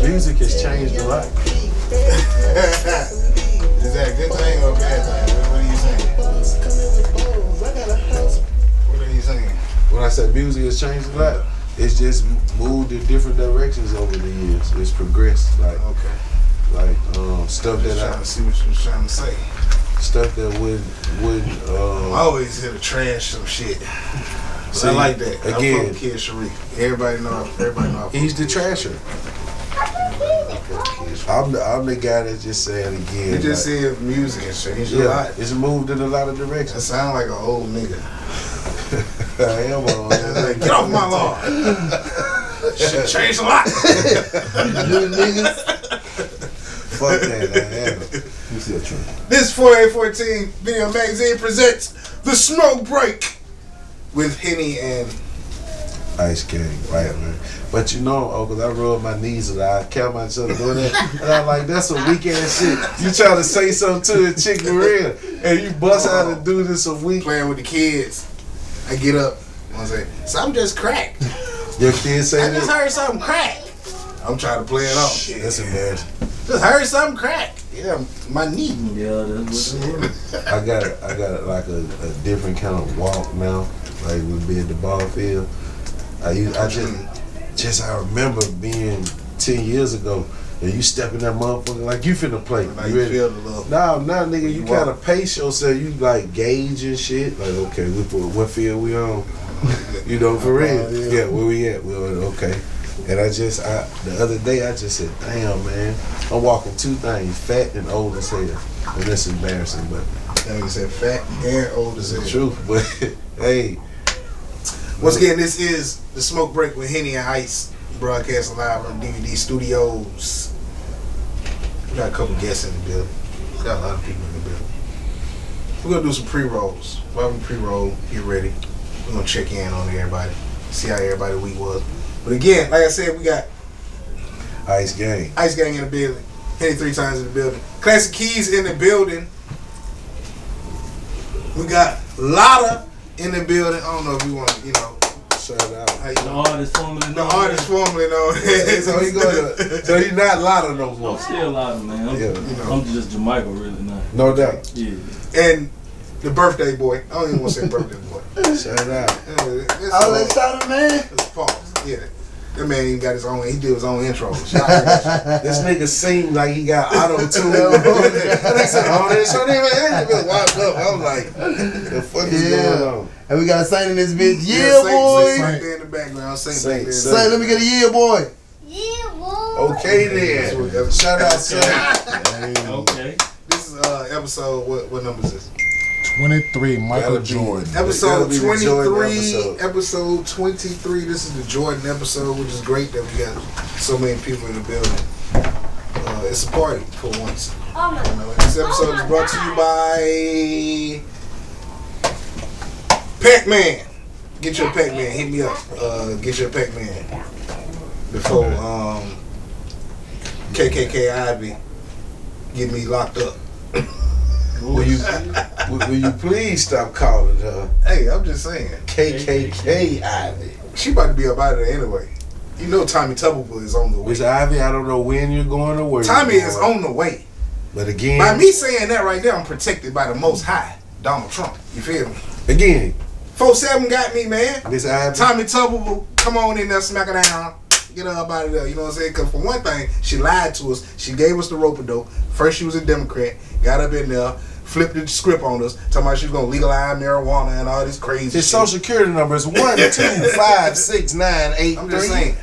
Music has changed a lot. Is that a good thing or a bad thing? What are you saying? What are you saying? When I said music has changed a lot, it's just moved in different directions over the years. It's progressed, like stuff that trying to see what you was trying to say. Stuff that would I always here to trash some shit. See, I like that. Again, I'm from Kid Sharif. Everybody know. He's the trasher. I'm the guy that just said it again. He just said music and shit. He's a lot. It's moved in a lot of directions. That sound like an old nigga. I am old. Like, get off my lawn. Shit changed a lot. You niggas. Fuck that. I am. This 4814 Video Magazine presents The Smoke Break with Henny and Ice King, right, man. But you know, because I rub my knees a lot, I count myself doing that, and I'm like, that's some weak ass shit. You try to say something to a chick for real, and you bust out and do this a week. Playing with the kids, I get up, I say, something just cracked. Your kids say I just heard something crack. I'm trying to play it off. Shit, that's embarrassing. Just heard something crack. Yeah, my knee. Yeah, that's what it is. I got like a different kind of walk now, like with being the ball field. I remember being 10 years ago, and you step in that motherfucker like you finna play. Like you you ready? feel the love. Nah, nigga, you kind of pace yourself. You like gauge and shit. Like, okay, what field we on? You know, for real. Yeah, where we at? Well, okay. And the other day, I just said, damn, man, I'm walking two things, fat and old as hell. And that's embarrassing, but. That nigga said fat and old as hell. The truth, but hey. Once again, this is The Smoke Break with Henny and Ice, broadcasting live from DVD Studios. We got a couple guests in the building. We got a lot of people in the building. We're going to do some pre-rolls. While we pre-roll, get ready. We're going to check in on everybody, see how everybody week was. But again, like I said, we got Ice Gang in the building. Henny 3 times in the building. Classic Keys in the building. We got Lotta in the building. I don't know if you want to, shout out. The artist formerly known. So he's not Lotta no more. I'm still Lotta, man. I'm just Jamaica, really now. No doubt. Yeah. And the birthday boy. I don't even want to say birthday boy. Shout out. Let's shout him, man. Let's pause. Yeah. That man even got his own. He did his own intro. This nigga seemed like he got auto-tune. They said, oh, this don't even walk up. I'm like, the fuck is going on? And we got Saint in this bitch. Yeah, boy. Saint in the background. Saint. Let me get a yeah, boy. Yeah, boy. Okay then. Shout out, Saint. Okay. This is episode. What number is this? 23, Michael Jordan. Episode 23. Episode. Episode 23. This is the Jordan episode, which is great that we got so many people in the building. It's a party for once. Oh my God. This episode is brought to you by Pac-Man. Get your Pac-Man. Hit me up. Get your Pac-Man before KKK Ivy get me locked up. Will you please stop calling her Hey, I'm just saying. KKK Ivy? She about to be up out of there anyway. You know Tommy Tuberville is on the way. Miss Ivy, I don't know when you're going to work. Tommy is on the way. But again, By me saying that right there, I'm protected by the Most High, Donald Trump. You feel me? again, 4-7 got me, man. Miss Ivy. Tommy Tuberville, come on in there, smack her down. Get her up out of there. You know what I'm saying? Because for one thing, she lied to us. She gave us the rope-a-dope. First she was a Democrat. Got up in there. Flipped the script on us, talking about she was gonna legalize marijuana and all this crazy His shit. social security number is 1256983. I'm just saying,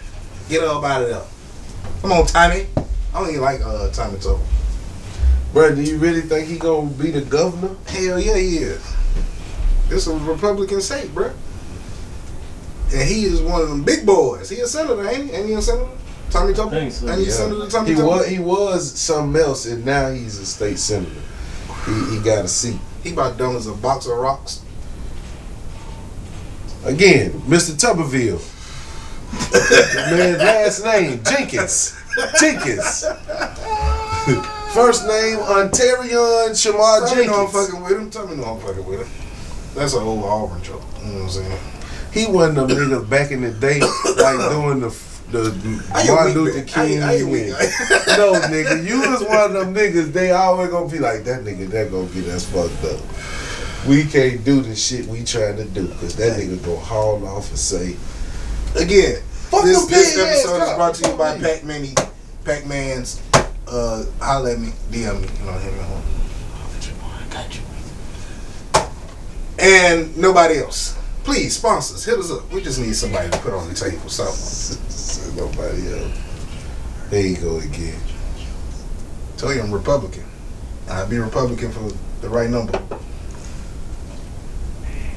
get her up out of there. Come on, Tommy. I don't even like Tommy Tuberville. Bro, do you really think he gonna be the governor? Hell yeah, he is. It's a Republican state, bro. And he is one of them big boys. He a senator, ain't he? Ain't he a senator? Tommy Tuberville? I think so. Ain't he a senator, Tommy Tuberville? He was something else, and now he's a state senator. He got a seat. He about done as a box of rocks. Again, Mr. Tuberville. Man's last name, Jenkins. First name, Ontarion Shamar Tell me no I'm Jenkins. fucking with him. Tell me no I'm fucking with him. That's an old Auburn joke. You know what I'm saying? He wasn't a nigga back in the day, like doing the Martin Luther King. No, nigga, you was one of them niggas. They always gonna be like that nigga. That gonna get us fucked up. We can't do the shit we trying to do because that nigga gonna haul off and say again. Fuck this them episode is brought to you by Pac-Man's. Holla at me, DM me. You know, hit me on. I got you. And nobody else. Please, sponsors, hit us up. We just need somebody to put on the table. Something. Nobody else. There you go again. Tell you I'm Republican. I'll be Republican for the right number.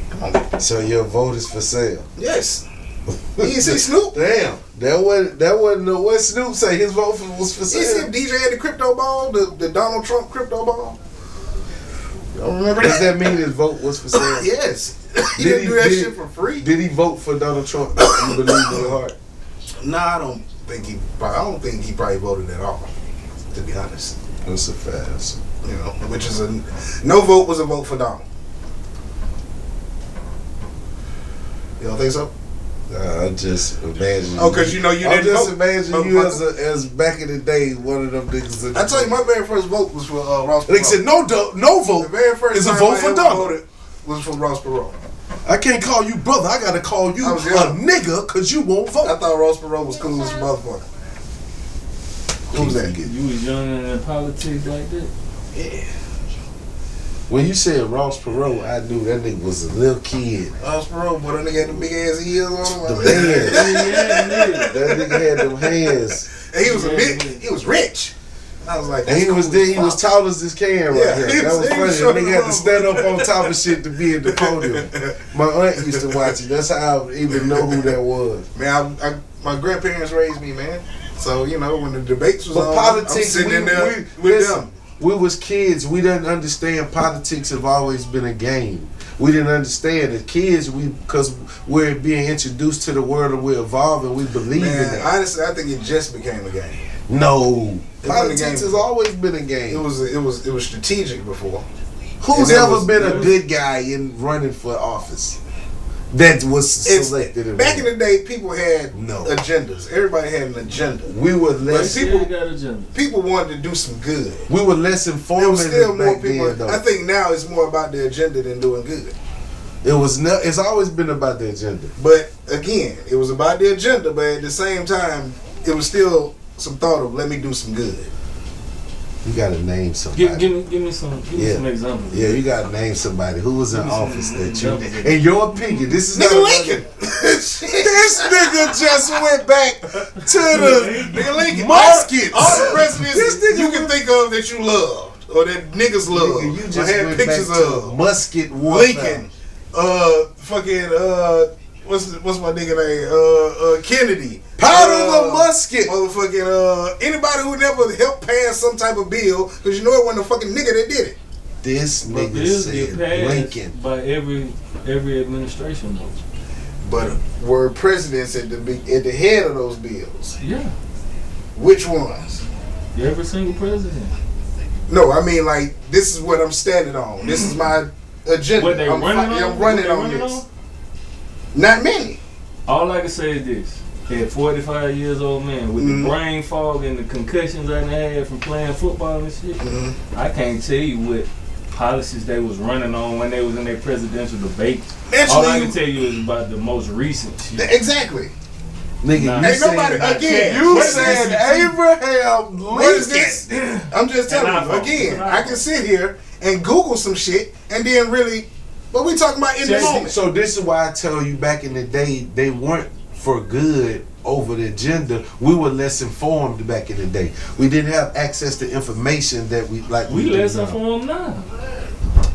Come on. So your vote is for sale. Yes. You didn't see Snoop? Damn. That wasn't what Snoop say. His vote was for sale. You see if DJ had the crypto ball, the Donald Trump crypto ball? You don't remember Does that? that mean his vote was for sale? Yes. He didn't do that shit for free. Did he vote for Donald Trump? You believe in your heart? Nah, I don't think he probably voted at all, to be honest. That's a fast. You know, which is no vote was a vote for Donald. You don't think so? I just imagine. Oh, because you know you I didn't just vote. imagine you as back in the day, one of them niggas. I tell you, my very first vote was for Ross Perot. They said no vote. The very first is a time vote I for ever Donald. voted was for Ross Perot. I can't call you brother. I gotta call you I a was young. nigga because you won't vote. I thought Ross Perot was cool as a motherfucker. Who was that? You was young and in politics like that? Yeah. When you said Ross Perot, I knew that nigga was a little kid. Ross Perot, boy, that nigga had the big ass ears on The him. hands. That nigga had them hands. And he was rich. I was like, And he was there. He was tall as this can right Yeah, here. he That was was funny. short The nigga had to as stand up on top of shit to be at the podium. My aunt used to watch it. That's how I even know who that was. Man, my grandparents raised me, man. So, you know, when the debates was But on, politics, I'm sitting in there with listen, them. we was kids. We didn't understand politics have always been a game. We didn't understand as kids. Because we're being introduced to the world and we're evolving. We believe in Man, that. honestly, I think it just became a game. No, It politics wasn't a game. has always been a game. It was strategic before. Who's and that ever was- been that a was- good guy in running for office that was selected? And Back in the day, people had No. agendas. Everybody had an agenda. we were less. people- Still got agenda. People wanted to do some good. We were less There informative was still more back people. then, though. I think now it's more about the agenda than doing good. It's always been about the agenda. But again, it was about the agenda, but at the same time, it was still some thought of let me do some good. You got to name somebody. Give me some examples. Yeah, you got to name somebody who was in office that you. examples. In your opinion, this is Nigga not Lincoln. This nigga just went back to the Nigga Lincoln. muskets. All the presidents This nigga you can think of that you loved or that niggas love. Nigga, you or just had went back pictures to of musket warfare. Lincoln. What's my nigga name? Kennedy. Powder the musket. Motherfucking anybody who never helped pass some type of bill, because you know it wasn't a fucking nigga that did it. This But nigga bills get said passed Lincoln. by every administration though. But were presidents at the head of those bills? Yeah, Which ones? every single president. No, I mean like this is what I'm standing on. This is my agenda. What they I'm running on? running What on they this. Not many. All I can say is this: at 45 years old man with Mhm. the brain fog and the concussions I done had from playing football and shit, I can't tell you what policies they was running on when they was in their presidential debates. All I can tell you is about the most recent shit. Exactly. Nigga, Nah. you Ain't said, nobody again. You what is said this? Abraham What is Lincoln. this? I'm just telling An you iPhone. again. It's an I can sit here and Google some shit and then really, what we talking about in the moment? So this is why I tell you back in the day they weren't for good over the agenda. We were less informed back in the day. We didn't have access to information that we We do less now. informed now.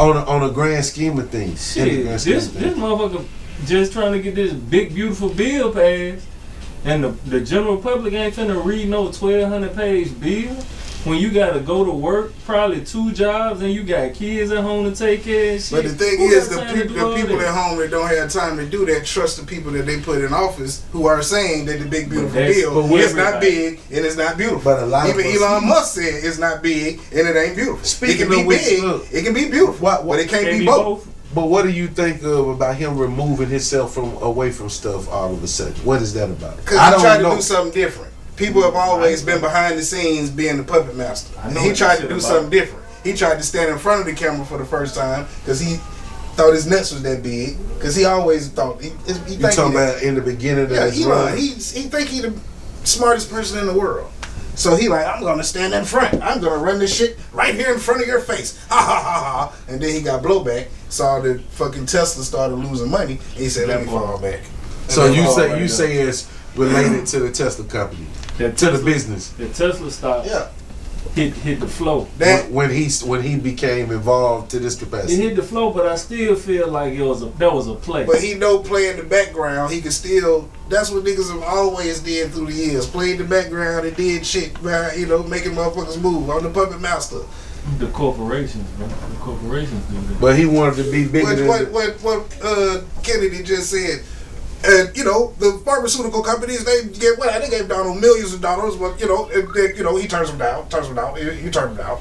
On a grand scheme of things. In the Shit, grand scheme this of things. motherfucker just trying to get this big beautiful bill passed, and the general public ain't finna read no 1,200 page bill. When you gotta go to work, probably 2 jobs, and you got kids at home to take care of shit. But the thing Who is, got the time to do all people that? at home that don't have time to do that trust the people that they put in office who are saying that the big beautiful that's- bill but is not everybody. big and it's not beautiful. But a lot of Even us- Elon Musk said it's not big and it ain't beautiful. Speaking it can be of which, big, look, it can be beautiful, what- but it can't Can't be be both. both. But what do you think of about him removing himself from away from stuff all of a sudden? What is that about? Because he tried to do something different. People have always been behind the scenes being the puppet master. And he tried to do something different. He tried to stand in front of the camera for the first time because he thought his nuts was that big. Because he always thought he You talking about in the beginning of his run? he think he the smartest person in the world. So he like, I'm gonna stand in front. I'm gonna run this shit right here in front of your face. Ha ha ha ha. And then he got blowback. Saw the fucking Tesla started losing money. And he said, let me fall back. So you say it's related to the Tesla company, to the business. The Tesla stock hit the flow. When he became involved to this It capacity. hit the flow, but I still feel like that was a play. But he know play in the background. He can still. That's what niggas have always did through the years. Played the background and did shit, making motherfuckers move. I'm the puppet master. The corporations, bro. The corporations do that. But he wanted to be bigger than What Kennedy just said. And the pharmaceutical companies, they gave Donald millions of dollars, but he turns them down. You turn them down.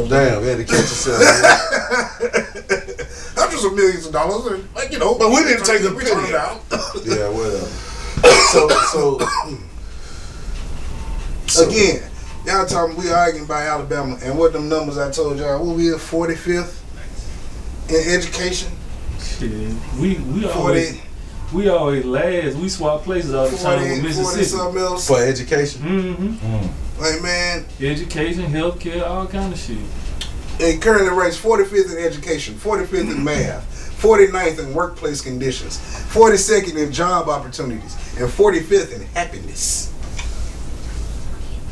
Damn, we had to catch yourself. Hundreds of millions of dollars, and But we didn't take a we turn penny. them down. Yeah, whatever. So Again, y'all talking we arguing about Alabama and what them numbers I told y'all. What we at 45th in education? Shit, we always last. We swap places all the time with 40 Mississippi. something else. for education. Mm-hmm. Like, man, Education, healthcare, all kind of shit. it currently ranks 45th in education, 45th in math, 49th in workplace conditions, 42nd in job opportunities, and 45th in happiness.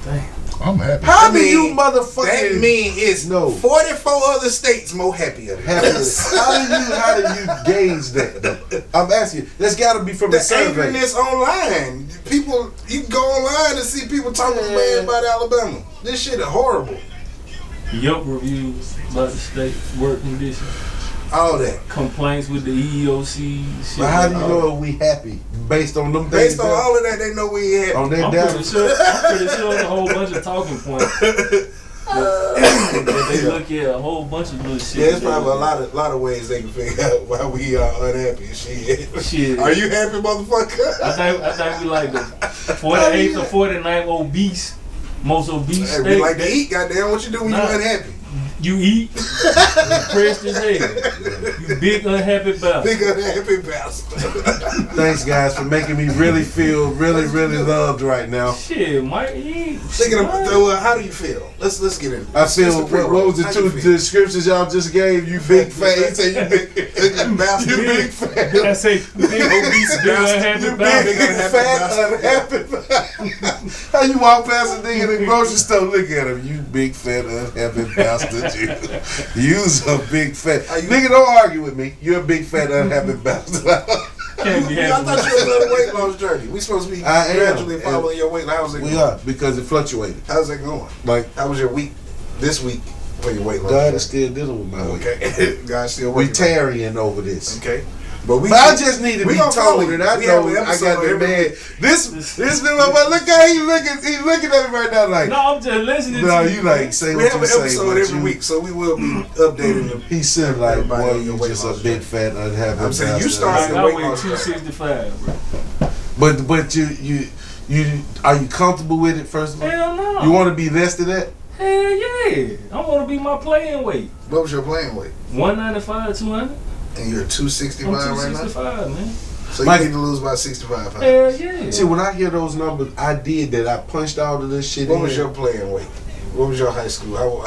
Damn. I'm happy. How I do you mean, motherfucking That mean it's No. 44 other states more happier than happiness? us. How do you gauge that though? I'm asking you. That's got to be from The a survey. angriness online. People, you can go online and see people talking bad about Alabama. This shit is horrible. Yelp reviews about the state work conditions, All that. complaints with the EEOC. Shit But how do you like know we happy based on them things? Based on all of that, they know we ain't on happy. that I'm data? pretty sure it's a whole bunch of talking points. That they look at a whole bunch of little shit. Yeah, there's probably a lot of ways they can figure out why we are unhappy. Shit. Are you happy, motherfucker? I think we like the 48th or 49th obese, most obese Hey, state. we like to eat, goddamn. What you do when you unhappy? You eat, depressed as hell. You big unhappy bastard. Big unhappy bastard. Thanks, guys, for making me really feel really loved right now. Shit, Mike, he ain't. Thinking of, how do you feel? Let's get in. I feel. What was the How two you feel? descriptions y'all just gave? You big fat. You say you big bastard. You big fat. Did I say big obese, big unhappy You big bastard? fat unhappy. How you walk past a nigga in the grocery store? Look at him. You big fat unhappy bastard. You's a big fat. Nigga, don't argue with me. You're a big fat unhappy bastard. Can't be I happy thought with you were on a weight loss journey. We supposed to be I am. gradually following your weight. How's it going? We are because it fluctuated. How's it going? Like How was your week this week for your weight loss? God journey? is still dealing with my weight. Okay. God's still We working. tarrying over this. Okay. But I just need to we be gonna follow told you. that I We know have an I got episode the every man. week. This but look how he looking at me right now like. No, I'm just listening No, to you like say We what have you an say. episode but every you- week, so we will be updating them. He said like, Everybody boy, on your you weight just a loss big journey. fat unhappy. I'm saying you bastard. started I weight weigh loss journey. 265, bro. But you are you comfortable with it first of all? Hell no. You want to be less than that? Hell yeah. I want to be my playing weight. What was your playing weight? 195, 200. And you're 265 I'm right now? 265, man. So you Mike- need to lose about 65 pounds. Hell yeah. See, when I hear those numbers, I did that. I punched all of this shit. What in was there. your playing weight? What was your high school?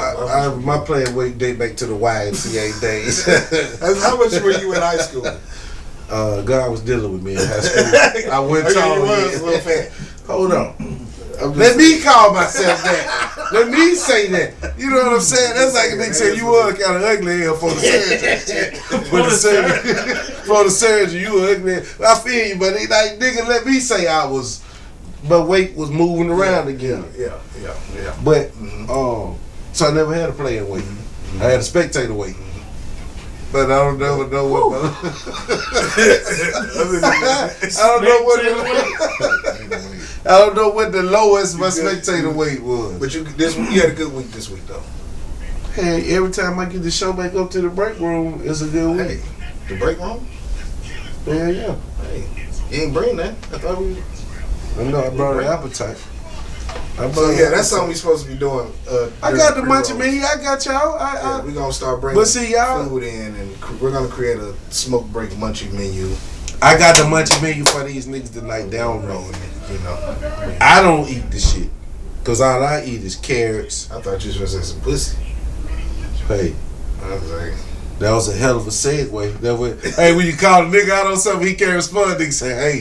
My playing weight date back to the YMCA days. How much were you in high school? God was dealing with me in high school. I went Okay, tall. you was a little fat. Hold on. Let me call myself that. Let me say that. You know what I'm saying? That's like a nigga say you were kind of ugly here for the surgery. For the surgery, you were ugly. I feel you, but he like, nigga, let me say I was, but weight was moving around again. Yeah. But, so I never had a playing weight. I had a spectator weight. But I don't know what. I don't know what the lowest my spectator weight was. But you had a good week this week though. Hey, every time I get the show back up to the break room, it's a good week. The break room? Yeah. Hey, you ain't bring that. I thought we. I know I brought an appetite. So yeah, that's something we supposed to be doing. I got the munchie munchie menu. I got y'all. Yeah, we're gonna start bringing But see, y'all, food in, and we're gonna create a smoke break munchie menu. I got the munchie menu for these niggas that like downloading it. You know, I don't eat the shit. Cause all I eat is carrots. I thought you was gonna say some pussy. Hey, I was like, that was a hell of a segue. Hey, when you call a nigga out on something, he can't respond. Nigga say, hey,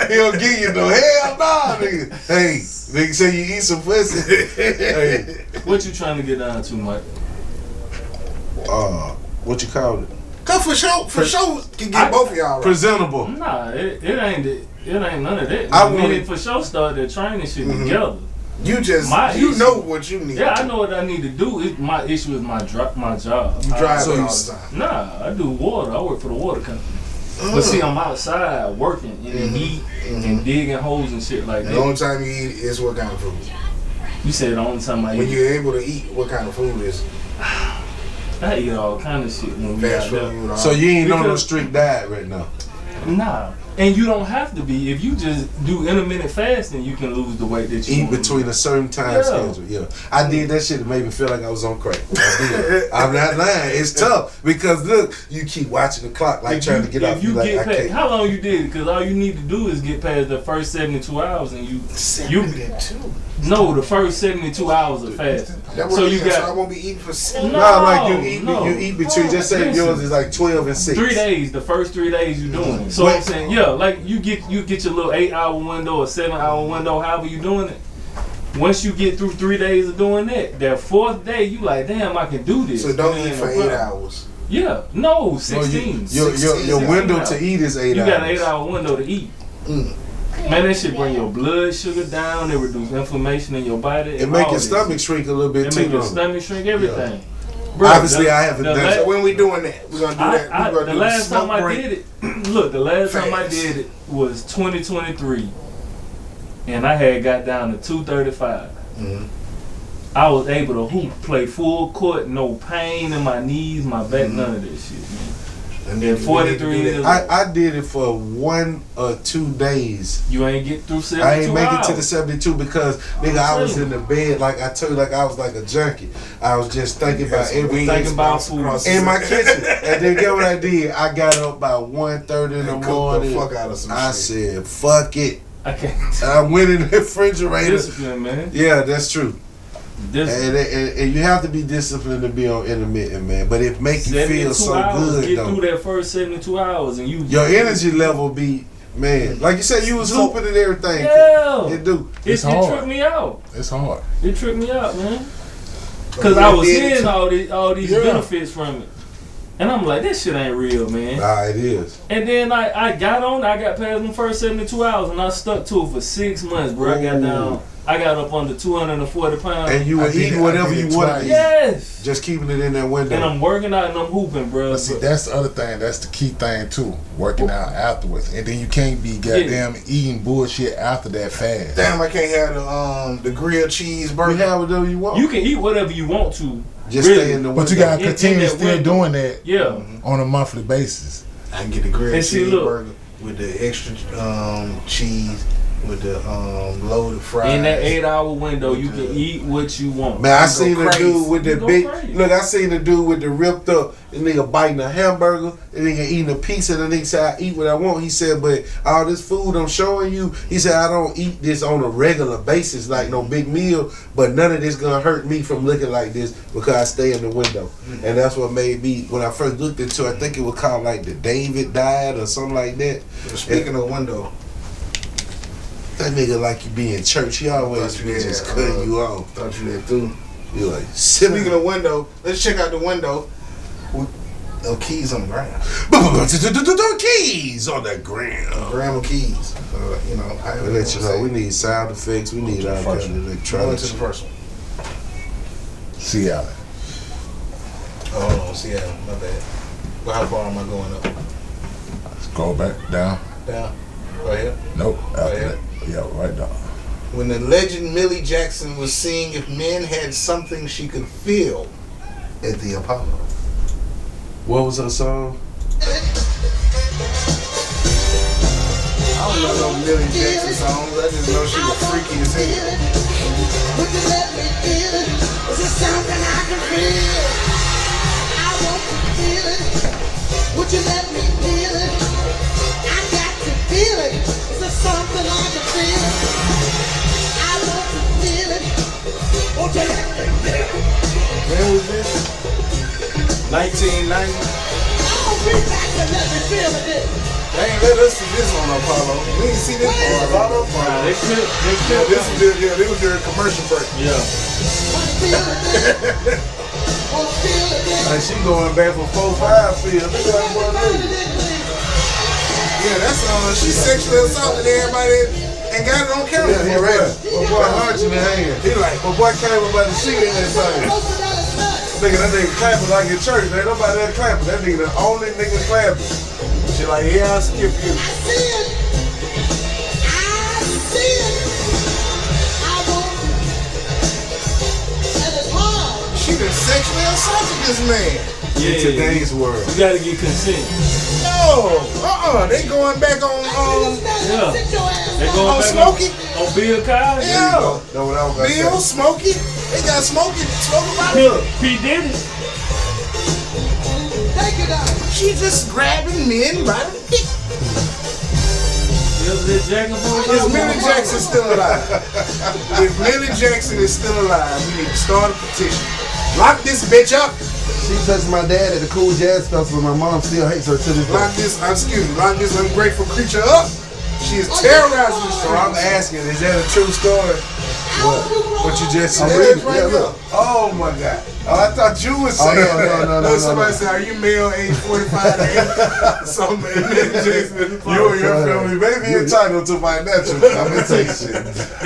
he don't give you no hell nah, nigga. Hey, nigga say you eat some pussy. Hey, What you trying to get down to, Mike? what you call it? come for sure, can get both of y'all right. Presentable. Nah, it ain't none of that. I I mean, wanted- for sure start their training shit together. You just, My you issue- know what you need. Yeah, I know what I need to do. My issue is my job. You drive So it you all s- the time. Nah, I do water. I work for the water company. But see, I'm outside working in the heat and digging holes and shit like The that. only time you eat is what kind of food. You said the only time I When eat, you're able to eat, what kind of food is I eat all kind of shit when we fast out there. food? So you ain't on no Because- strict diet right now. Nah, and you don't have to be. If you just do intermittent fasting, you can lose the weight that you Eat want to between a certain time Yeah. schedule. Yeah, I did that shit. It made me feel like I was on crack. I did. I'm not lying. It's tough because look, you keep watching the clock like trying to get off. If you like, get I past, can't. how long you did it? Because all you need to do is get past the first 72 hours, and you 72. no the first 72 hours of fasting. That So would you mean, so I got won't be eating for 7. No. Nah, like you no. eat between. Just say Listen. yours is like 12 and 6. 3 days. The first 3 days you doing it. So Wait. I'm saying, yeah, like you get your little 8-hour window or 7-hour window, however you doing it. Once you get through 3 days of doing that fourth day you like, damn, I can do this. So don't And eat for no 8 problem. hours. Yeah, no, No, 16. your 16 window hours. to eat is 8 You hours. got an 8-hour window to eat. Mm. Man, that shit bring your blood sugar down. It reduce inflammation in your body. It make all your this. stomach shrink a little bit It too. make your Long. stomach shrink. Everything. Obviously, I haven't the done la- So when we doing that, we're gonna do that. We're gonna the do last smoke time I break. did it, look, the last time I Fast. did it was 2023, and I had got down to 235. Mhm. I was able to hoop, play full court, no pain in my knees, my back, none of this shit, man. And Yeah, then 43 we need to do that. I did it for 1 or 2 days. You ain't get through 72 I ain't make it to the hours. 72 because nigga, I was in the bed like I told you, like I was like a junkie. I was just thinking about everything Thinking about food. in my kitchen. And then get what I did? I got up by 1:30 in the And cook the morning. fuck out of some I shit. said, "Fuck it." I can't. And I went in the refrigerator. Discipline, man. Yeah, that's true. Discipline. And you have to be disciplined to be on intermittent, man. But it make you feel 72 so hours, good get though. through that first 72 hours, and you Your energy level be, man. Like you said, you was So- hooping and everything. Yeah. It do. It's It hard. tripped me out. It's hard. It tripped me out, man. But Cause we I was did it hearing too. all these Yeah. benefits from it, and I'm like, this shit ain't real, man. Ah, it is. And then I got on, I got past them first 72 hours, and I stuck to it for 6 months, bro. I got Ooh. down, I got up under 240 pounds. And you I were did eating it- I whatever did you it wanted twice. to eat. Yes. Just keeping it in that window. And I'm working out and I'm hooping, bro. But see, that's the other thing. That's the key thing too. Working out afterwards, and then you can't be goddamn eating bullshit after that fast. Damn, I can't have the grilled cheeseburger. you have whatever you want. You can eat whatever you want to. just really. stay in the window. But you gotta In continue that still window. doing that Yeah. on a monthly basis. I can get the grilled And see, look. cheeseburger with the extra cheese, with the loaded fries. In that 8-hour window, you can eat what you want. Man, I You seen go the crazy. dude with the You go big. crazy. Look, I seen the dude with the ripped up. The nigga biting a hamburger. The nigga eating a pizza. The nigga said, "I eat what I want." He said, "But all this food I'm showing you," he said, "I don't eat this on a regular basis, like no big meal. But none of this gonna hurt me from looking like this because I stay in the window." And that's what made me. When I first looked into it, I think it was called like the David diet or something like that. Speaking of window, That nigga like you be in church. He always Thought be you just had, cutting you off. thought you that too. You like sit Speaking of window, let's check out the window. Keys on the ground. keys on the ground. Grandma keys. You know, I We let you know we need sound effects. We need all kind of Going to electronics. the first one. Seattle. Oh, hold on, Seattle. My bad. Well, how far am I going up? Scroll back down. Down. Right here. Nope. After here? that. Yeah, right down. When the legend Millie Jackson was seeing if men had something she could feel at the Apollo. What was her song? Millie Jackson songs. I just know she was freaky as hell. Would you let me feel it? Is it something I can feel? I want to feel it. Would you let me feel it? I got to feel it. Is it something I can feel? I want to feel it. Won't you let me feel it? When was this? 1990. I'll be back to let me feel it. They ain't let us see this on Apollo. We didn't see this on Apollo. Nah, they could. Yeah, this was during commercial break. Yeah. Want to feel it? Want to feel it? Like she going back for 4-5 field. Look at that boy Lee. Yeah, that's she sexually assaulted everybody and got it on camera. Yeah, he ready. My boy hunching the hand. He like, my boy came about the shit in that thing. Nigga, that nigga clapping like in church. Ain't nobody there clapping. That nigga the only nigga clapping. She like, yeah, I'll skip you. I see it. I see it. I want it. And it's hard. She done sexually assaulted this man. In today's world. You gotta get consent. No, they going back on Yeah. They going on back Smokey. on Bill Cosby. Yeah, Know what I was gonna Bill, say. Smokey. They got Smokey about her. P Diddy. Take it out. She just grabbing men by the dick. Is Is Millie Jackson still alive? If Millie Jackson is still alive, we need to start a petition. Lock this bitch up. She touched my dad at the Cool Jazz Festival. My mom still hates her to this Lock day. this, lock this ungrateful creature up. She is terrorizing the So I'm streets. asking, is that a true story? What you just I'm said? reading. right Yeah, here. look. Oh my God. Oh, I thought you was Oh, saying no, that. no, no, no, Look, somebody no. said, are you male age 45 to 80? So Millie Jackson. You and your family may be entitled to financial compensation.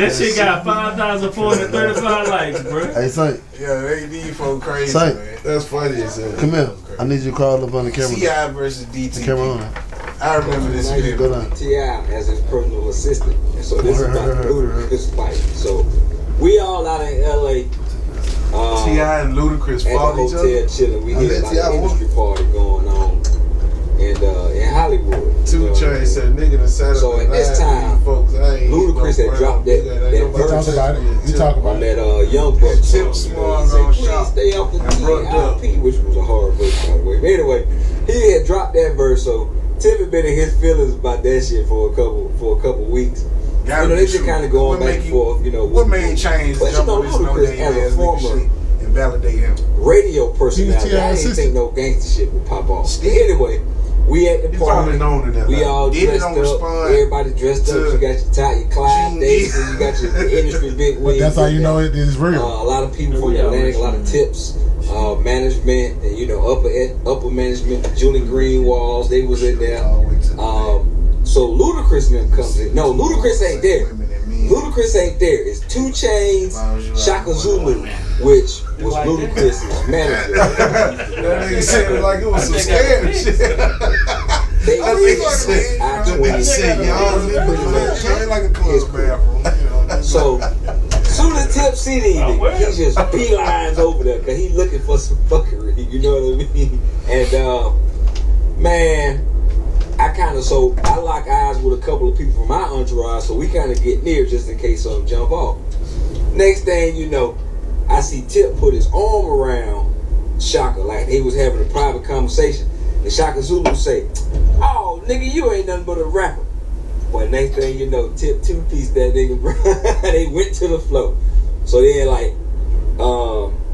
That shit got 5,435 likes, bro. Hey, Saint, Yeah, these folks crazy, Saint. man. That's funny as hell. come here. I need you to crawl up on the camera. T.I. versus The DT. camera on. I remember this Go video. down. T.I. as his personal assistant. And so this is about the Ludacris fight. So we all out in L.A. T.I. and Ludacris at the fought each hotel other. chilling. We I hear let about T.I. an industry party going on in Hollywood. 2 Chainz said, nigga done sat up So and at this lied to time, these folks. I ain't Ludacris no had dropped brown that nigga. Ain't verse. nobody You talk about it. You talk on about it. that Young Buck Tip song. Small He said, gonna please shop. stay off the And brought it up. T.I.P., which was a hard verse, by the way. But anyway, he had dropped that verse, so Tip had been in his feelings about that shit for a couple weeks. Gotta You know, be they just true. kind of going What back make and you- forth, you know. What made Chainz But you jump know, on this no Ludacris name as a ass nigga former shit and validate him? radio personality, T.I. I didn't assistant. think no gangster shit would pop off. But anyway, we at the He's party. probably known in that. We line. all Diddy dressed don't up. respond Everybody dressed up. to You got your Clyde Gene Davis, you got your industry big But wigs. that's how you in know there. it is real. A lot of people from Atlantic, a lot of tips, management, and you know upper management. Julie Greenwalls, they was in there. So Ludacris and them comes in. No, Ludacris ain't there. Ludacris ain't there. It's 2 Chainz, Shaka Zulu, which was Ludacris' manager. That nigga said it like it was some scary shit. They I think he said, I-20 said, y'all, like a club bathroom. So, soon as Tip see these niggas, he just beelines over there because he looking for some fuckery, you know what I mean? And, man, I lock eyes with a couple of people from my entourage, so we kind of get near just in case something jump off. Next thing you know, I see Tip put his arm around Shaka like they was having a private conversation. And Shaka Zulu say, "Oh, nigga, you ain't nothing but a rapper." But next thing you know, Tip two-piece that nigga, bro. They went to the floor. So then, like,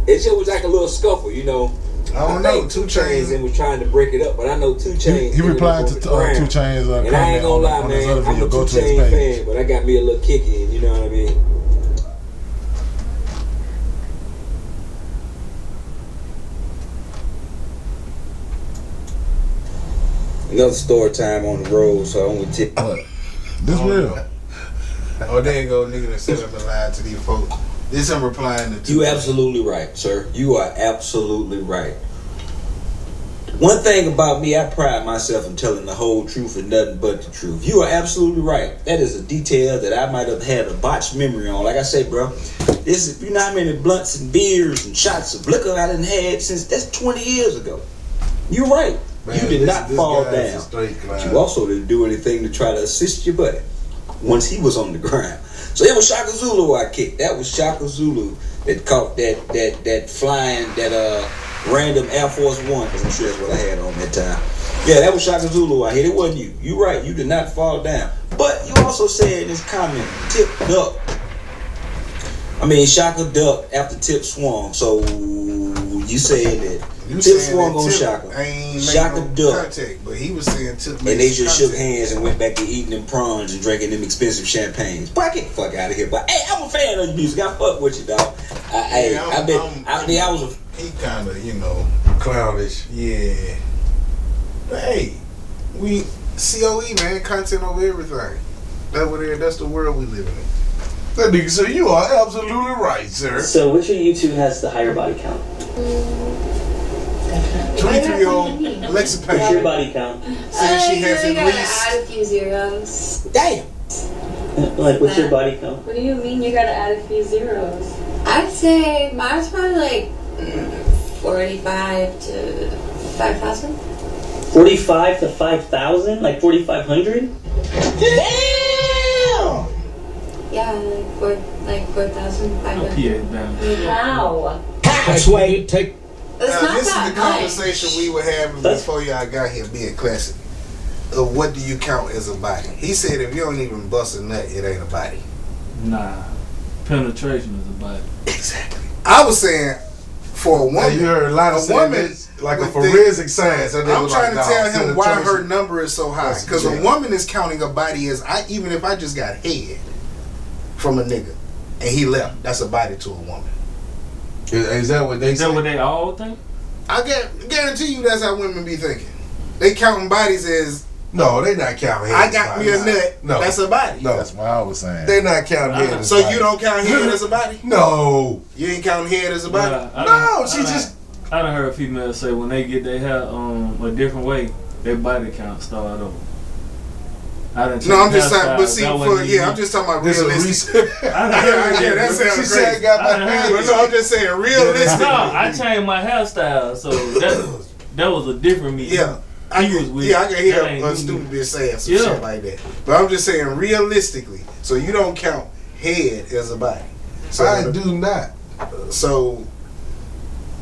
it just was like a little scuffle, you know. I don't know. 2 Chainz and was trying to break it up, but I know 2 Chainz. He replied to ended 2 up on the ground. Chainz And I ain't gonna lie, on his man. other I'm video. a 2 Go to his Chainz page. fan, but I got me a little kick in, you know what I mean? Another story time on the road, so I'm gonna tip. This real. Oh, there you go, nigga that set up and lied to these folks. This I'm replying to. You absolutely right, sir. You are absolutely right. One thing about me, I pride myself in telling the whole truth and nothing but the truth. You are absolutely right. That is a detail that I might have had a botched memory on. Like I say, bro, this is, you know how many blunts and beers and shots of liquor I done had since, that's 20 years ago. You're right. Man, you did not fall guy's a down. straight But clown. you also didn't do anything to try to assist your buddy. once he was on the ground. So it was Shaka Zulu I kicked. That was Shaka Zulu that caught that flying, that random Air Force One, because I'm sure that's what I had on that time. Yeah, that was Shaka Zulu I hit. It wasn't you. You right. You did not fall down. But you also said in this comment, Tip duck. I mean, Shaka ducked after Tip swung. So you saying that Tip swung on Shaka. Shaka ducked. Contact, but he was saying Tip. And they just shook hands and went back to eating them prawns and drinking them expensive champagnes. Boy, get the fuck out of here. But hey, I'm a fan of your music. I fuck with you, dog. He kind of, you know, Clownish. yeah. But hey, we COE, man, content over everything. That's the world we live in. That nigga said, you are absolutely right, sir. So which of you two has the higher body count? 23-year-old Alexa What's your Payne body count? says she has You at gotta least. add a few zeros. Damn. Like, what's your body count? What do you mean you gotta add a few zeros? I'd say mine's probably like 45 to 5,000. 45 to 5,000? Like 4,500? Damn. Yeah, like 4,500. PA balance. How? That's why you take. It's not This is that the much. conversation we were having before y'all got here, being classic. Of what do you count as a body? He said if you don't even bust a nut, it ain't a body. Nah. Penetration is a body. Exactly. I was saying for a woman, You heard a lot of woman saying like a with the- forensic science. I'm trying to tell him why her number is so high. That's Because a jail. woman is counting a body as even if I just got head from a nigga and he left, that's a body to a woman. Is that what they Is that say? what they all think? I guarantee you that's how women be thinking. They counting bodies as No, they not counting I heads. got me a nut. No. That's a body. No. That's what I was saying. They not counting head as So body. you don't count head as a body? No. You ain't counting head as a body? No, she just. I done heard females say when they get their hair a different way, their body count start over. No, I'm just saying, but see, I'm just talking about This is realistic. recent. Yeah, that sounds She crazy. said I got my I head. But no, I'm just saying realistic. No, I changed my hairstyle, so that was a different me. Yeah. I He was can, with yeah, I can hear that ain't a me. stupid bitch saying some Yeah. shit like that. But I'm just saying realistically. So you don't count head as a body. So I do not. So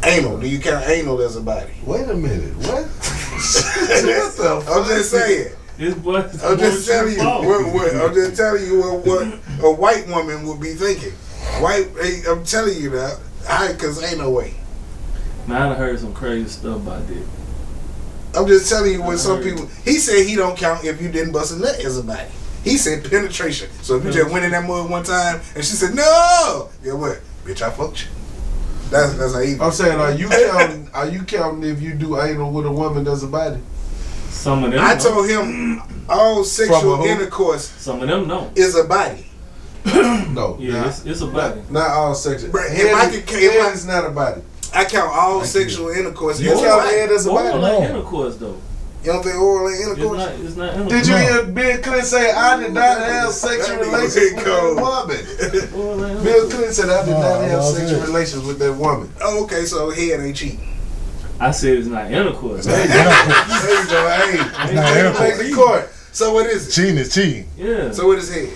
anal, do you count anal as a body? Wait a minute. What? What the fuck? I'm just saying. This boy. I'm just telling you. I'm just telling you what a white woman would be thinking. I'm telling you that. Cause ain't no way. Man, I done heard some crazy stuff about this. I'm just telling you what some people. He said he don't count if you didn't bust a nut as a body. He said penetration. So if you just went in that mud one time and she said no, guess what? Bitch, I fucked you. That's how he. I'm saying, are you counting if you do anal with a woman that's a body? Some of them. I don't. told him all sexual intercourse Some of them don't. is a body. No. Yeah, not, it's a body. not all sexual. Bruh, if Head I is- could- if head I- is not a body. I count all Thank sexual intercourse You as a count body. head as a body? Oral ain't intercourse though. You don't think oral ain't intercourse? It's not intercourse. Did you hear Bill Clinton say, I did not have sexual That nigga relations been with cold. that woman? Oral ain't Bill intercourse. Clinton said, I did not have Oh, sexual good. relations with that woman. Oh, okay, so head ain't cheating. I said it's not intercourse. There you go. Hey, not take the court. So what is it? Cheating is cheating. Yeah. So what is head?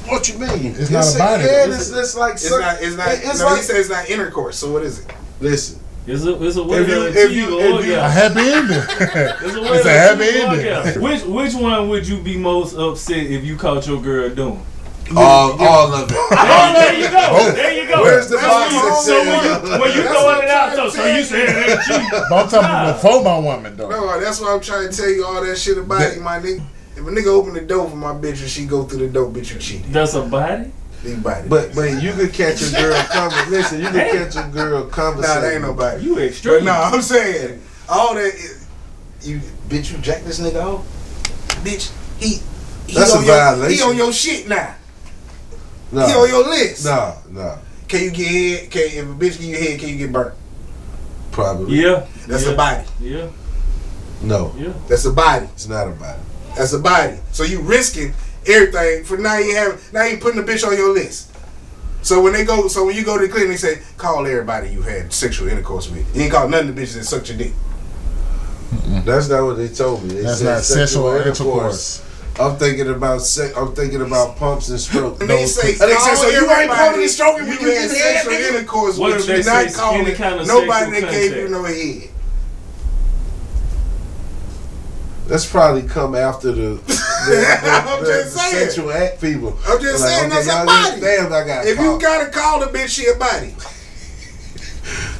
What you mean? It's not a body. Head is like It's not. It's not. It's no, like, he said it's not intercourse. So what is it? listen. It's a way If you- to if achieve you- an if you- A orgasm. happy ending. It's a way It's to a happy achieve an ending. orgasm. Which one would you be most upset if you caught your girl doing? All of it. Oh, there you go. There you go. Where's the That's box when you- that so says- when you That's throwing what it out, I'm so trying you to saying it ain't cheating. But I'm talking about before my woman though. No, that's why I'm trying to tell you all that shit about you, my nigga. If a nigga open the door for my bitch and she go through the door, bitch, you cheated. That's a body? Big body. But you could catch a girl listen, you could catch a girl conversating. nah, that ain't nobody. You But extreme. no, I'm saying all that. You bitch, you jack this nigga off. Bitch, he That's on a your, violation. He on your shit now. No. He on your list. No. Can you get head? If a bitch give you head, can you get burnt? Probably. Yeah. That's yeah. a body. Yeah. No. Yeah. That's a body. It's not a body. That's a body. So you risking everything for now. You putting the bitch on your list. So when you go to the clinic, they say call everybody you had sexual intercourse with. You ain't call none of the bitches that sucked your dick. That's not what they told me. They That's said not sexual intercourse. I'm thinking about pumps and strokes. And they say, so you ain't pumping and stroking when you had get head, sexual nigga? intercourse What with if you, they say not calling any kind of nobody sexual that gave you contact? no head. That's probably come after the just saying. sexual act people. I'm just Like, saying, okay, that's a y'all body. Damn, I got. If you gotta call the bitch, she a body.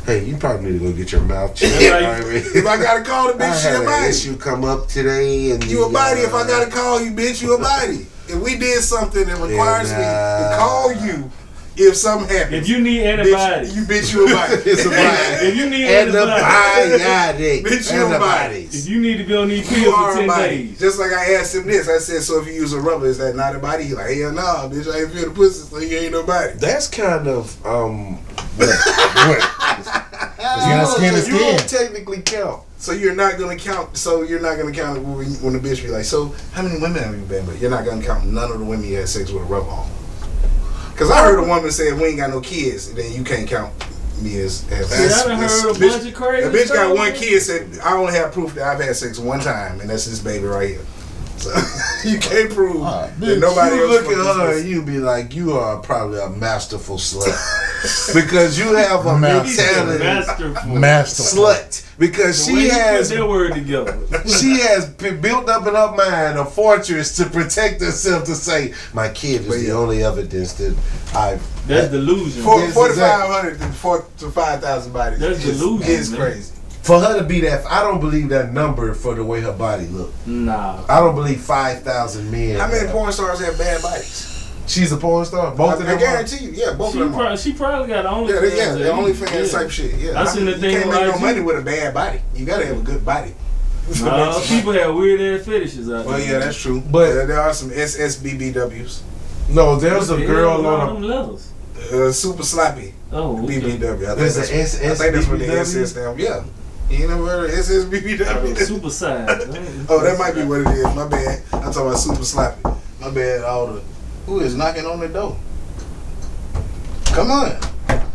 Hey, you probably need to go get your mouth checked. Right. I mean, If I gotta call the I bitch, she had a an body. issue come up today, and You a body. If I gotta call you, bitch, you a body. If we did something that requires me nah. to call you, if something happens, If you need antibiotics, bitch, you a body. It's a body. if you need antibiotics, Antibiotic. Bitch, you a body. if you need to be on these You pills are for a 10 body. days, Just like I asked him this, I said, so if you use a rubber, is that not a body? He like, hell no, bitch, I ain't feel the pussy, so you ain't no body. That's kind of Skin to you skin. don't technically count. So you're not gonna count. So you're not gonna count when the bitch be like, so how many women have you been with? You're not gonna count none of the women you had sex with a rubber on. Cause I heard a woman say, if we ain't got no kids, then you can't count me as. I done heard a bunch of crazy A bitch got stuff. one kid, said I only have proof that I've had sex one time, and that's this baby right here. So you can't prove that nobody You else. look fucked at this her pussy. and you be like, you are probably a masterful slut. Because you have a mentality Masterful. slut. Because The way she you put has their word together. she has built up in her mind a fortress to protect herself to say, my kid is the only evidence that I've. That's delusion. 4,500 to 5,000 bodies. That's delusion. It's man. crazy. For her to be that, I don't believe that number for the way her body look. Nah. I don't believe 5,000 men. How many porn stars have bad bodies? She's a porn star. Both of them. I guarantee you, yeah, both of them. Are. She probably got OnlyFans. Yeah, the OnlyFans Yeah. type shit. Yeah, I seen the thing you can't on make no IG. money with a bad body. You gotta have a good body. Nah, people have weird ass fetishes out there. Well, yeah, that's true. But there are some SSBBWs. No, there's a What the girl hell on them levels. Super sloppy. Oh, okay. BBW. I think There's that's, a I think that's what the SSBBW? SS stand. Yeah. You ain't never heard of SSBBW? Super size. Oh, that might be what it is. My bad. I'm talking about super sloppy. My bad. All the who is knocking on the door? Come on.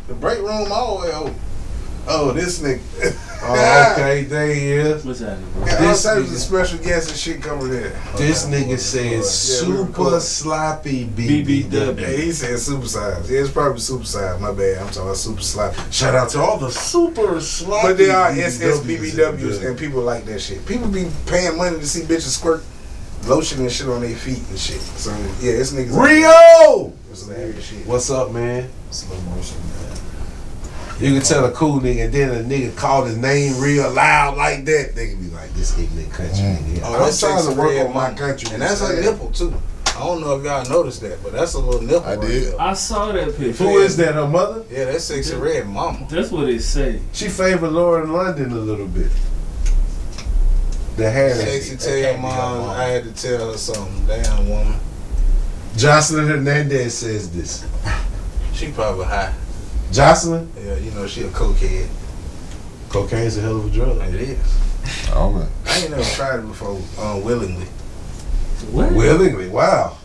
The break room all the way open. Oh, this nigga. Oh, okay, there he is. What's happening, bro? Got all This types nigga- of special guests and shit coming in. This nigga says Yeah, we super record. sloppy BBW. BBW. Yeah, he said super size. Yeah, it's probably super size. My bad. I'm talking about super sloppy. Shout out to all the super sloppy But there are BBWs. SSBBWs and people like that shit. People be paying money to see bitches squirt lotion and shit on their feet and shit. So yeah, this nigga's Rio! It's hilarious shit. What's up, man? Slow motion, man. You can tell a cool nigga, and then a nigga call his name real loud like that. They can be like, this ignorant country nigga. Oh, I'm that's trying to sexy work red on my mama. country. And that's her nipple too. I don't know if y'all noticed that, but that's a little nipple. I right did. there. I saw that picture. Who is that, her mother? Yeah, that's sexy red mama. That's what it say. She favored Lauren London a little bit. The hair. Sexy tell your mom I had to tell her something. Damn woman. Jocelyn Hernandez says this. She probably high. Jocelyn? Yeah, you know she a cokehead. Cocaine's a hell of a drug. It is. Oh man. I ain't never tried it before willingly. What? Willingly, wow.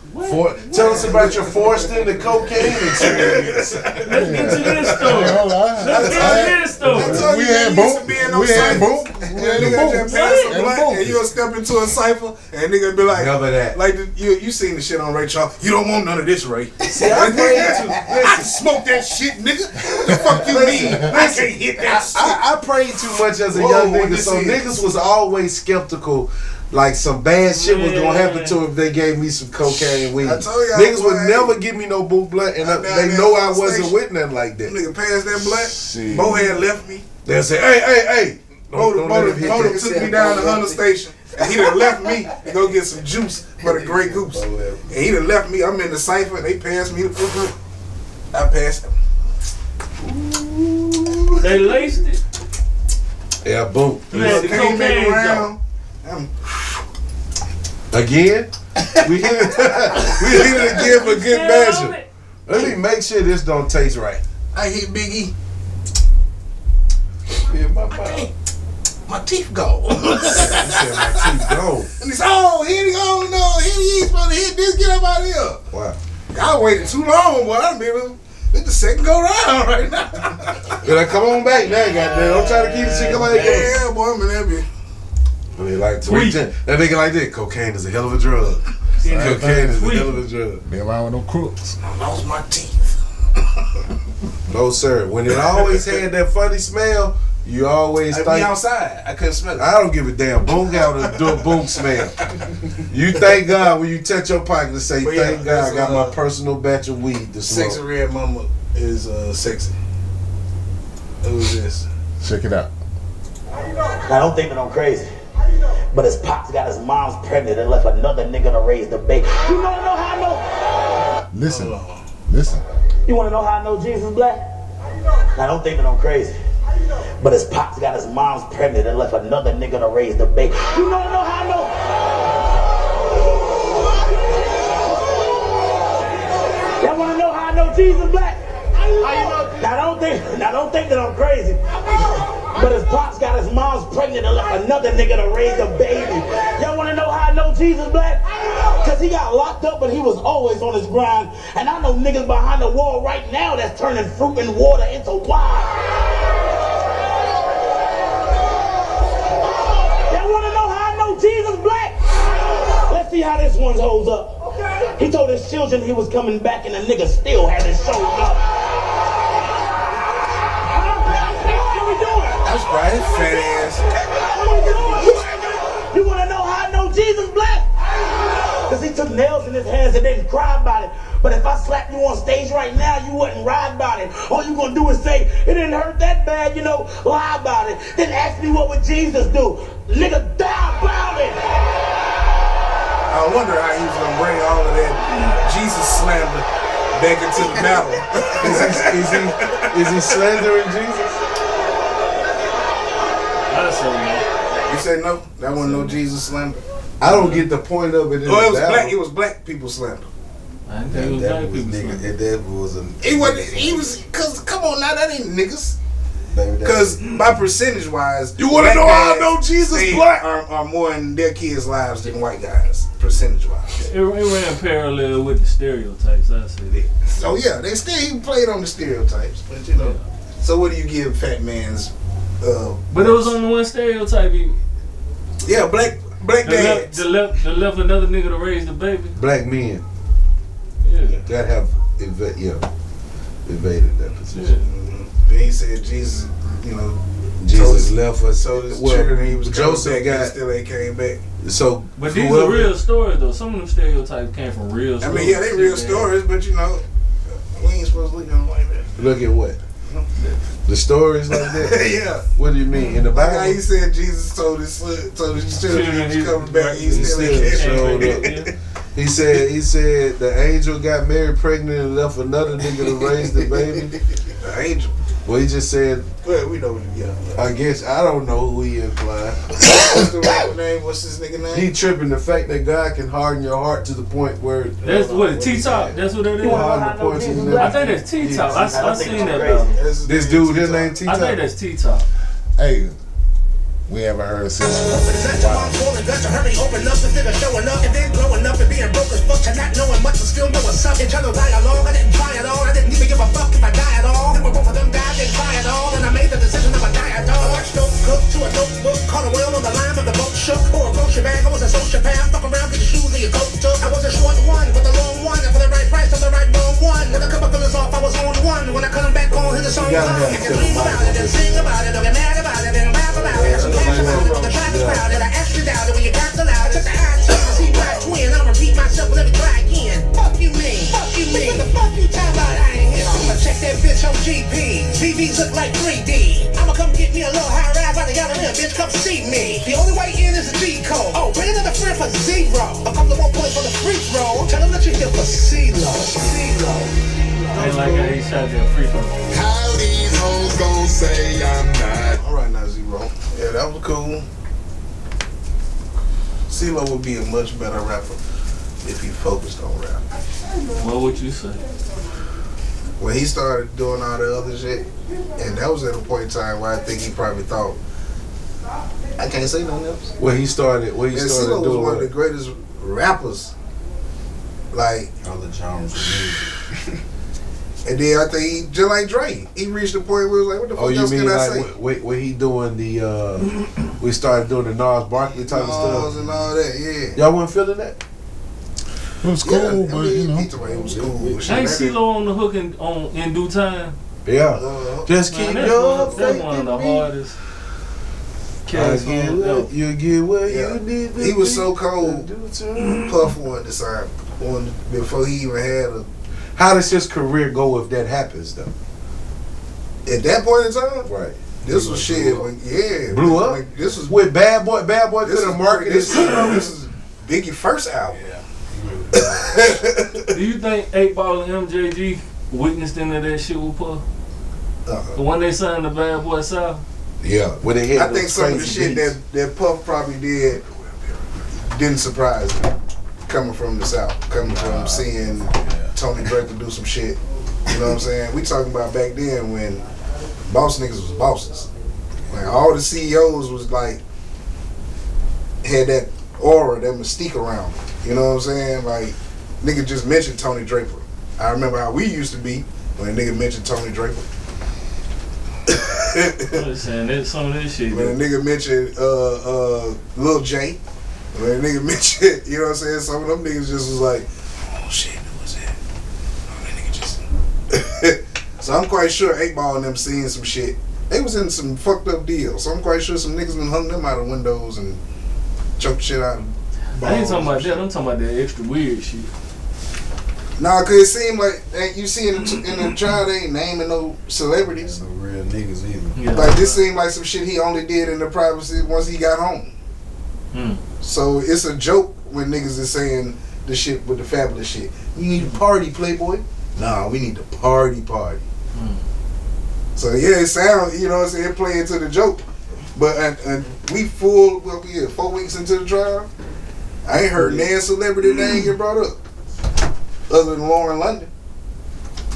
Tell us about your forced into cocaine experience. Let's get to this story. Hold on. Let's get to this story. told We you had you boom. used to be in We those had boom. ciphers. We Yeah, had the nigga boom. just pass a And the blunt boom. and you gonna step into a cipher and nigga be like, Never that. like you seen the shit on Ray Charles. You don't want none of this, Ray. See, I prayed I can smoke that shit, nigga. What the fuck you mean? I can't hit that shit. I prayed too much as a Whoa, young what nigga, this so is? niggas was always skeptical. Like some bad shit was gonna happen to them if they gave me some cocaine weed. I told y'all, Niggas boy, would never give me no boot blunt, and I'm down they there know on I the wasn't station. with nothing like That that. nigga passed that blunt. Shit. Bo had left me. They'll say, hey. Don't let him hit Bo that. took me down to Hunter Station. And he done left me to go get some juice for the Grey Goose. And he done left me. I'm in the cipher. They passed me the I passed him. They laced it. Yeah, boom. You had the Came back cocaine around. Again? We hit it. We hit it again for good Still on measure. it. Let me make sure this don't taste right. I hit Big E. Yeah, my mouth. My teeth go. You said my teeth gone. And he's here he go. No, here he ain't supposed to hit this. Get up out of here. Wow. Y'all waited too long, boy. I mean, it's the second go round right now. You're like, come on back now, goddamn. Don't try to keep the shit. Come on, Yeah, boy, man, that be. I mean, like Tweet. that nigga like that. Cocaine is a hell of a drug. Cocaine Same Cocaine is a Tweaking. hell of a drug. Be around with them crooks. I lost my teeth. No, sir. When it always had that funny smell, you always I'd think. be outside. I couldn't smell it. I don't give a damn. Boom got to do a boom smell. You thank God when you touch your pocket and say, But yeah, thank God I got my that's, personal batch of weed to smoke. Sexy Red Mama is sexy. Who's this? Check it out. I don't think that I'm crazy. But his pops got his mom's pregnant and left another nigga to raise the baby. You wanna know how I know? Listen. Listen. You wanna know how I know Jesus black? I don't think that I'm crazy. But his pops got his mom's pregnant and left another nigga to raise the baby. You wanna know how I know? Y'all wanna know how I know Jesus black? How you know? I don't think that I'm crazy. But his pops got his mom's pregnant and left another nigga to raise the baby. Y'all wanna know how I know Jesus black? Cause he got locked up, but he was always on his grind. And I know niggas behind the wall right now that's turning fruit and water into wine. Y'all wanna know how I know Jesus black? Let's see how this one holds up. He told his children he was coming back and the nigga still hasn't shown up. That's right, fat ass. You wanna know how I know Jesus black? Cause he took nails in his hands and didn't cry about it. But if I slap you on stage right now, you wouldn't ride about it. All you gonna do is say, it didn't hurt that bad, lie about it. Then ask me what would Jesus do. Nigga, die about it. I wonder how he was gonna bring all of that Jesus slander back into the battle. Is he slandering Jesus? I say no. You say no? That wasn't no Jesus slander. I don't get the point of it. Oh, it was black. It was black people slander. I think it was black people. That was a. He wasn't. He was. Cause come on now, that ain't niggas. Baby, Cause by percentage wise, you wanna know how I know Jesus black? Are more in their kids' lives than white guys, percentage wise. It ran parallel with the stereotypes. I say that. So yeah, they still he played on the stereotypes, but you know. Yeah. So what do you give Fat Man's? But it was on the one stereotype. Yeah, black dads. The left another nigga to raise the baby. Black men. Yeah. That have evaded that position. Mm-hmm. Then he said Jesus, Jesus left us. So his children, he was Joseph back, still ain't came back. So, but these are real stories though. Some of them stereotypes came from real stories. I mean, yeah, they real stories, but we ain't supposed to look at them like that. Look at what? The stories like that? Yeah. What do you mean? In the Bible? Like how he said Jesus told his children he was coming back, he still showed up. He said the angel got Mary pregnant and left another nigga to raise the baby. The angel. Well, he just said. Well, we know. Yeah. I guess I don't know who he implied. What's the right name? What's his nigga name? He tripping the fact that God can harden your heart to the point where. That's what T-Top. That's what it is. I think that's T-Top. I seen that. This dude, his name T-Top. I think that's T-Top. Hey. We haven't heard since. Wow. Hurry, open up the figure showing up and then blowing up and being broke as fuck to not knowing much but still know what's up. Internal dialogue, I didn't try at all. I didn't even give a fuck if I die at all. Then when both of them died, didn't try at all. And I made the decision of a die at all. I watched dope cook to a notebook, caught a whale on the line of the boat shook. Or a grocery bag, I was a sociopath. Fuck around, get your shoes and your coat took. I was a short one with a long one, and for the right price, I'm the right wrong one. When I come up fillers off, I was on one. When I come back on, hit the song. I can dream about it and sing about it, don't get mad about it, and rap about it. Some cash about it, the track is crowded. I actually doubted when you got the loud. Took the eye check to see my twin. I'll repeat myself, let me try again. Fuck you mean? Fuck you mean? What the fuck you talking about? I ain't here. I'ma check that bitch on GP. TVs look like 3D. I'ma come get me a little high rise out the gallery, bitch. Come see me. The only way in is a G code. Oh, bring another friend for zero. A couple of 1 points for the free throw. Tell him that you're here for CeeLo. CeeLo. I like how he shot that free throw. How these hoes gon' say I'm not? All right, now Zero. Yeah, that was cool. CeeLo would be a much better rapper if he focused on rap. What would you say? When he started doing all the other shit, and that was at a point in time where I think he probably thought, I can't say nothing else. When he started CeeLo was doing one of the greatest rappers. Like all the genres of music. And then I think he, just like Dre, he reached the point where he was like, what the fuck else can I say? When he doing the, we started doing the Nas Barkley type of stuff. And all that, yeah. Y'all wasn't feeling that? It was cool, but you know. It was cool. Ain't CeeLo on the hook in due time? Yeah. Just keep Man, your that's faith one of the in me. hardest cats on ever. You get what you need to He was be so cold. to do to- Puff wanted to sign before he even had a. How does his career go if that happens though? At that point in time, Right. this was shit. When, Blew up. Like, this was With Bad Boy. Bad Boy this could is have marketed this it. is Biggie's first album. Do you think 8 Ball and MJG witnessed any of that shit with Puff? The one they signed the Bad Boy South? Yeah. When they had I think some of the shit that Puff probably didn't surprise me. Coming from the South, coming from seeing Tony Draper do some shit. You know what I'm saying? We talking about back then when boss niggas was bosses. Like all the CEOs was like had that aura, that mystique around them. You know what I'm saying? Like nigga just mentioned Tony Draper. I remember how we used to be when a nigga mentioned Tony Draper. I'm saying that some of that shit. When a nigga mentioned Lil J. When a nigga mentioned, you know what I'm saying? Some of them niggas just was like, oh shit, who was that? Oh, that nigga just. So I'm quite sure 8 Ball and them seeing some shit. They was in some fucked up deals. So I'm quite sure some niggas done hung them out of windows and choked shit out of balls. I ain't talking about that. I'm talking about that extra weird shit. Nah, cause it seemed like you see in the trial they ain't naming no celebrities. No real niggas either. Yeah. Like this seemed like some shit he only did in the privacy once he got home. So it's a joke when niggas is saying the shit with the fabulous shit. You need to party, Playboy. Nah, we need to party. So yeah, it sounds, you know what I'm saying, play into the joke. But and we 4 weeks into the trial. I ain't heard nan celebrity name get brought up. Other than Lauren London.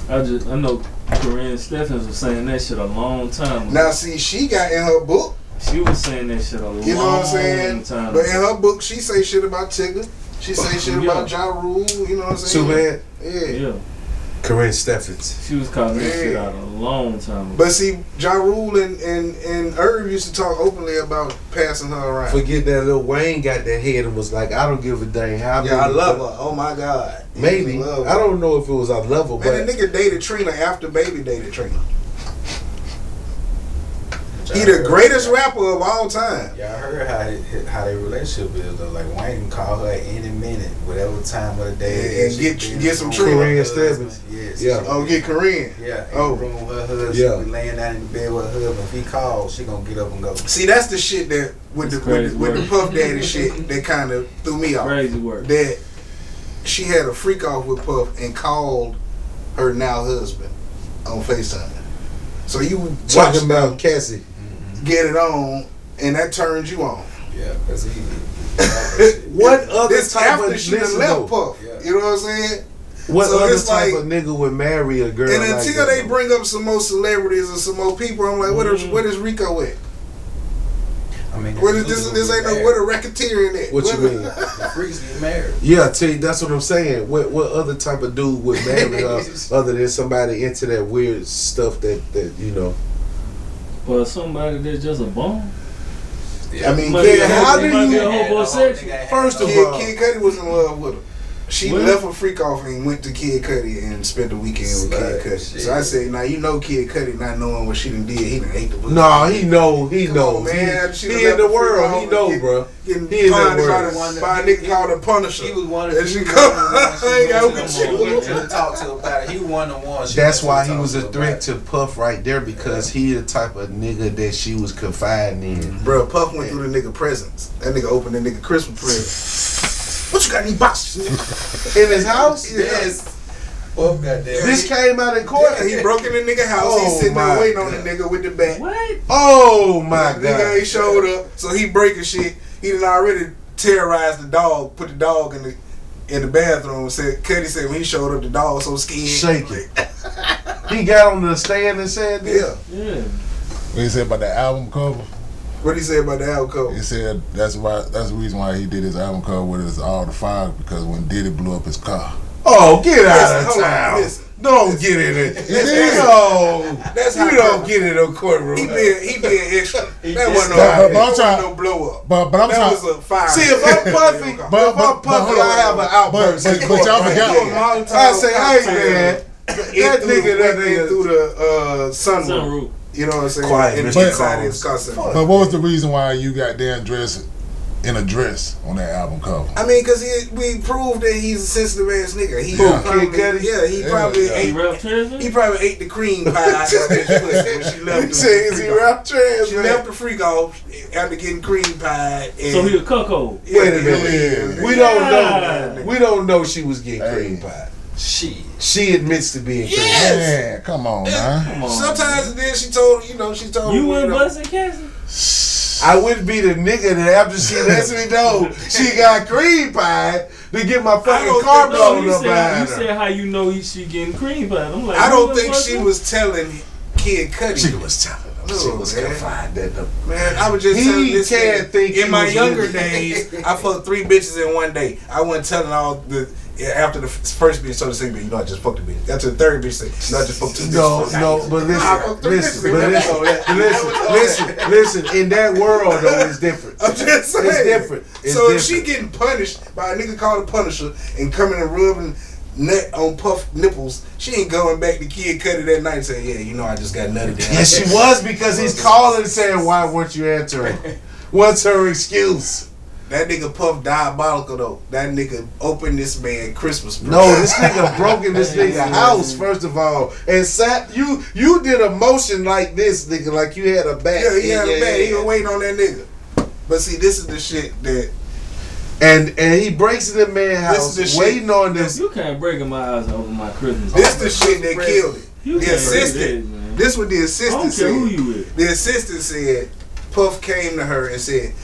I know Corinne Stephens was saying that shit a long time ago. Now see, she got in her book. She was saying that shit a long time. You know what I'm saying? Time But in her book, she say shit about Tigger. She say shit about Ja Rule. You know what I'm saying? Superman. Yeah. Corinne Stephens. She was calling that shit out a long time ago. But see, Ja Rule and Herb used to talk openly about passing her around. Forget that Lil Wayne got that head and was like, I don't give a dang how. Yeah, I love her. Oh my God. Maybe. I don't know if it was I love her, Man, but the nigga dated Trina after Baby dated Trina. He the greatest rapper of all time. Y'all heard how their relationship is though. Like Wayne can call her any minute, whatever time of the day. And get some Trina. Corinne Stephens. Yes. Yeah. Oh, get Corinne. Yeah. Oh. In the room with her husband. Yeah. She be laying down in the bed with her husband. If he calls, she gonna get up and go. See, that's the shit that with the Puff Daddy shit that kind of threw me off. Crazy work. That she had a freak off with Puff and called her now husband on FaceTime. So you talking about Cassie. Get it on, and that turns you on. Yeah, because he. What other This type after of she done nigga left though? Puff. You know what I'm saying? What So other it's type like- of nigga would marry a girl And like until that? they bring up some more celebrities and some more people, I'm like, where is Rico at? I mean, Where is this ain't no where the racketeering at? What you mean? The freaks get married. Yeah, tell you, that's what I'm saying. What other type of dude would marry her other than somebody into that weird stuff that you know? Well, somebody that's just a bum. I mean, Might be a how homo- do might be you? a homosexual. First of all, Kid Cudi was in love with her. She What? left her freak off and went to Kid Cudi and spent the weekend with Kid Cudi. So I said, now you know Kid Cudi not knowing what she done did. He done ate the book. no, he knows. Come on, man. She He done in the left freak world. off He know, and bro. Getting He in the punished world. by a nigga called the Punisher. He was one of And the she ones come. she I ain't got went with to you. talk to about it. He was one of the ones. she That's went why to he talk was a about threat it. to Puff right there because he the type of nigga that she was confiding in. Bro, Puff went through the nigga presents. That nigga opened the nigga Christmas present. What you got any boxes? In his house? Yes. Puff got that. This came out in court. Yeah, he broke in the nigga house. Oh, He's sitting my there waiting on the God. nigga with the bat. What? Oh my The nigga ain't god! showed up, so he breaking shit. He done already terrorized the dog, put the dog in the bathroom. Cudi said when he showed up, the dog was so scared. Shaking. He got on the stand and said this. Yeah. Yeah. What he said about the album cover? What he say about the album cover? He said that's the reason why he did his album cover with his all the fire because when Diddy blew up his car. Oh, get out Listen, of hold on, town! listen. Don't get in it. That's how you don't get in no courtroom. He being extra. That wasn't no blow up. But I'm that trying. was a fire. See, if I'm puffy, I have an outburst. But y'all forgot. I say, hey man, that nigga through the sunroof. You know what I'm saying? Quiet, inside his car. But what was the reason why you got Dan dressed in a dress on that album cover? I mean, because we proved that he's a sensitive ass nigga. He probably ate the cream pie out of that bitch pussy when she left him. Is he rap trans? She left the freak off after getting cream pie. And so he a cuckold. Wait a minute. We don't know. We don't know she was getting cream pie. She admits to being cream pie. Man, come on, man. Sometimes then she told you went busting Cassie. I wouldn't be the nigga that after she lets me know she got cream pie to get my fucking car blown up by her. You said how you know she getting cream pie. I'm like, I don't think she was telling Kid Cudi. She was telling him. She was gonna find that. Man, I was just telling this thing. In my younger days, I fucked 3 bitches in one day. I wasn't telling all the. After the first bitch told the second bitch, you know I just fucked the bitch. After the third bitch said, you know I just fucked 2 bitches. No, but listen. In that world though, it's different. I'm just saying. It's different. So if she getting punished by a nigga called a Punisher and coming and rubbing nut on Puff nipples, she ain't going back to Kid Cudi that night and saying, yeah, you know I just got nutted down. Yes, she was, because he's calling and saying, why weren't you answering? What's her excuse? That nigga Puff diabolical though. That nigga opened this man Christmas present. No, this nigga broke in this nigga house, first of all. And sat you did a motion like this, nigga, like you had a bat. Yeah, he had a bat. He was waiting on that nigga. But see, this is the shit that and he breaks in the man's house waiting on this. You can't break in my house over my Christmas. This the shit that killed it. You the assistant. This what the assistant said. I don't care who you with. The assistant said Puff came to her and said,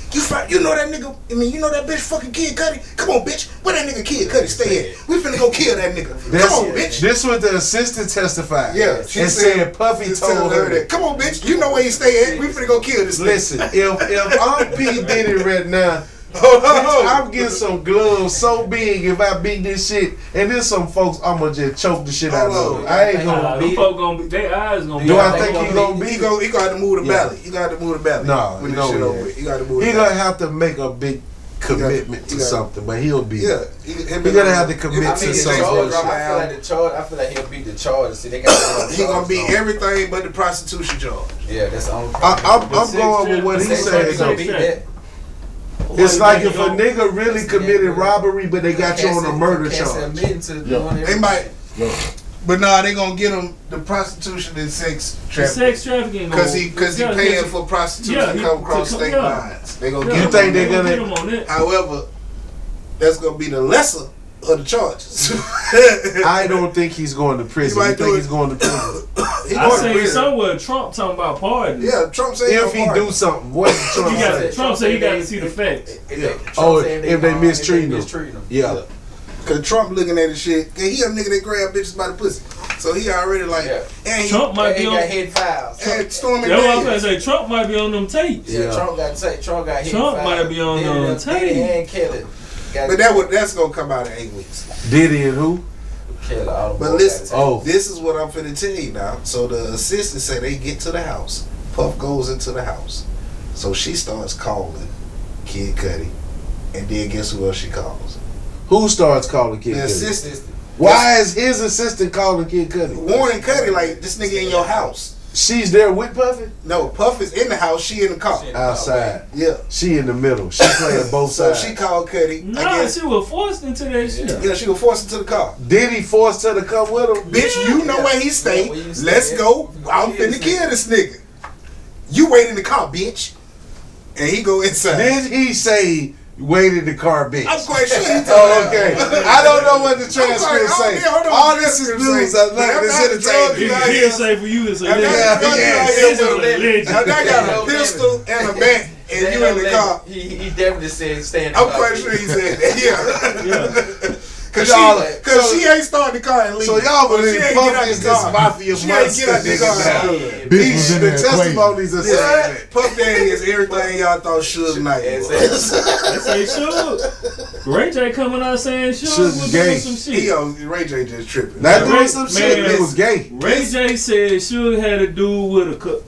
you know that nigga, you know that bitch fucking Kid Cudi? Come on, bitch. Where that nigga Kid Cudi stay at? We finna go kill that nigga. Come on, bitch. This was the assistant testified. Yeah. She and said Puffy told her that. Come on, bitch. You know where he stay at. We finna go kill this nigga. Listen, if I'm P. Diddy right now, I'm getting some gloves so big if I beat this shit. And there's some folks I'ma just choke the shit out of them. I ain't gonna beat it. Their eyes gonna be. Do I think he gonna beat? He gonna have to move the belly. He got to move the belly. No, when this shit over with. He got to move the belly. He gonna have to make a big commitment to something, but he'll be. Yeah, he gonna have to commit to something. I feel like he'll beat the charge. See, they got. He gonna beat everything but the prostitution charge. Yeah, that's the only. I'm going with what he said. It's like if a nigga really committed robbery, but they got you on a murder charge. They might, but nah, they gonna get him the prostitution and sex trafficking. Sex trafficking, because he paying for prostitution to come across state lines. They gonna get you think they're gonna? However, that's gonna be the lesser of the charges. I don't think he's going to prison. You think he's going to prison? I seen somewhere Trump talking about pardon. Yeah, Trump said if he do something, what did Trump say? Trump said he got to see the facts. If they mistreat him. Yeah. Cause Trump looking at his shit, he a nigga that grab bitches by the pussy. So he already like, and Trump might be on hit files. And Stormy That's what I'm gonna say. Trump might be on them tapes. Yeah, Trump got tape. Trump got hit Trump files. might be on them tapes. And Kelly. But that's gonna come out in 8 weeks. Diddy and who? But listen, this is what I'm finna tell you now. So the assistant say they get to the house. Puff goes into the house. So she starts calling Kid Cudi. And then guess who else she calls? Who starts calling Kid Cudi? The assistant. Why is his assistant calling Kid Cudi? Warning Cudi like, this nigga in your house. She's there with Puffy? No, Puff is in the house. She in the car. Outside. Yeah. She in the middle. She playing both sides. So she called Cudi. Nah, she was forced into that shit. Yeah, she was forced into the car. Did he force her to come with him? Bitch, you know where he stay. Let's go. I'm finna kill this nigga. You wait in the car, bitch. And he go inside. Did he say wait in the car, bitch? I'm quite sure he told Oh, okay. I don't know what the transcript say. All this is news. I love this entertainment. He didn't say for you to say Now that got a pistol and a bat, and you in the car. He definitely said stay in the I'm car. quite sure he said that. Yeah. Cause Y'all- she ain't starting the car and leave. So y'all believe She ain't Puff get out is the this car. mafia She ain't get out the monster car. nigga. Bitch was in The there equating. testimonies are saying that. Puff Daddy is everything y'all thought Suge Knight was. They say Suge. Ray J coming out saying Suge Suge's was gay. doing some shit. Ray J just tripping. Not Ray- doing some shit. man, He was gay. Ray J said Suge had a dude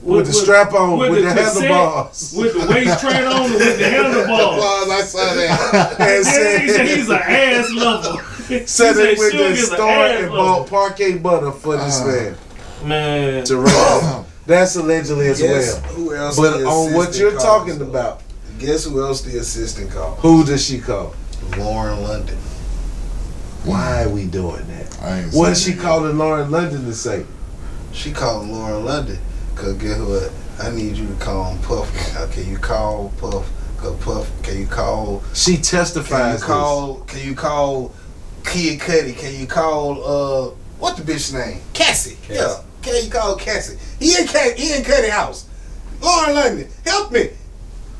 With the strap on, with the cassette, handlebars. with the waist train on, with the handlebars. I saw that. And He said said, he's an ass lover. said they went to Suge the is an store ass and lover. bought parquet butter for this man. Man. To run. That's allegedly as Guess well. who else But the on what assistant you're calls, talking though? about, Guess who else the assistant called? who does she call? Lauren London. Why are we doing that? I ain't What is seen she that. calling Lauren London to say? She called Lauren London. Cause guess what? I need you to call Puff. Now, can you call Puff? Cause Puff, can you call? She testifies. Can you call Kid Cudi? Can you call what the bitch name? Cassie. Yeah. Can you call Cassie? He in Cudi house. Lauren London, help me.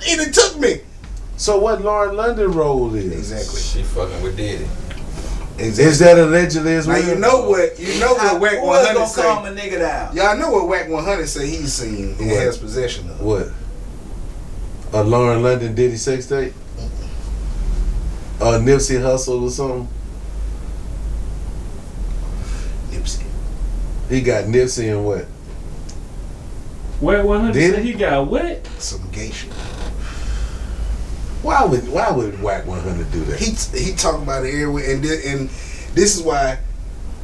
It took me. So what Lauren London role is? Exactly. She fucking with Diddy. Is that allegedly as Now well? you know what Wack Who was 100 gonna say. calm a nigga down? Y'all know what Wack 100 say he's seen and What? has possession of. What? A Lauren London Diddy sex tape? A Nipsey Hussle or something? Nipsey. He got Nipsey and what? Where 100 Did said he got what? Some gay shit. Why would Wack 100 do that? He talking about it everywhere, and this is why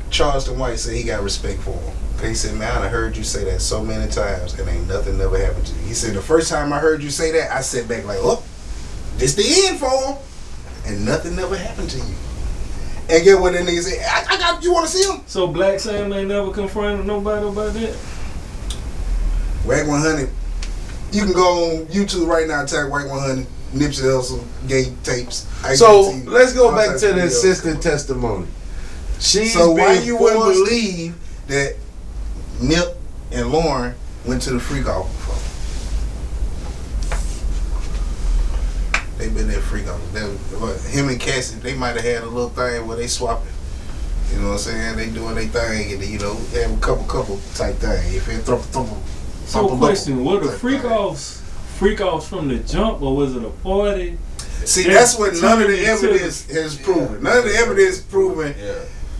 Charleston White said he got respect for him. Cause he said, "Man, I heard you say that so many times, and ain't nothing never happened to you." He said, "The first time I heard you say that, I sat back like, oh, this the end for him, and nothing never happened to you." And get what that nigga said? I got. You want to see him? So Black Sam ain't never confronted nobody about that? Wack 100. You can go on YouTube right now and type Wack 100. Nipsey Hussle, gay tapes. So IGT, let's go all back types to of the videos. assistant testimony. She's So why being you wouldn't forced- believe that Nip and Lauren went to the freak off before? They been there freak off. Him and Cassie, they might have had a little thing where they swapping. You know what I'm saying? They doing their thing and you know have a couple type thing. If it So question, were the freak offs from the jump, or was it a party? See, that's what none of the evidence has proven. None of the evidence proven.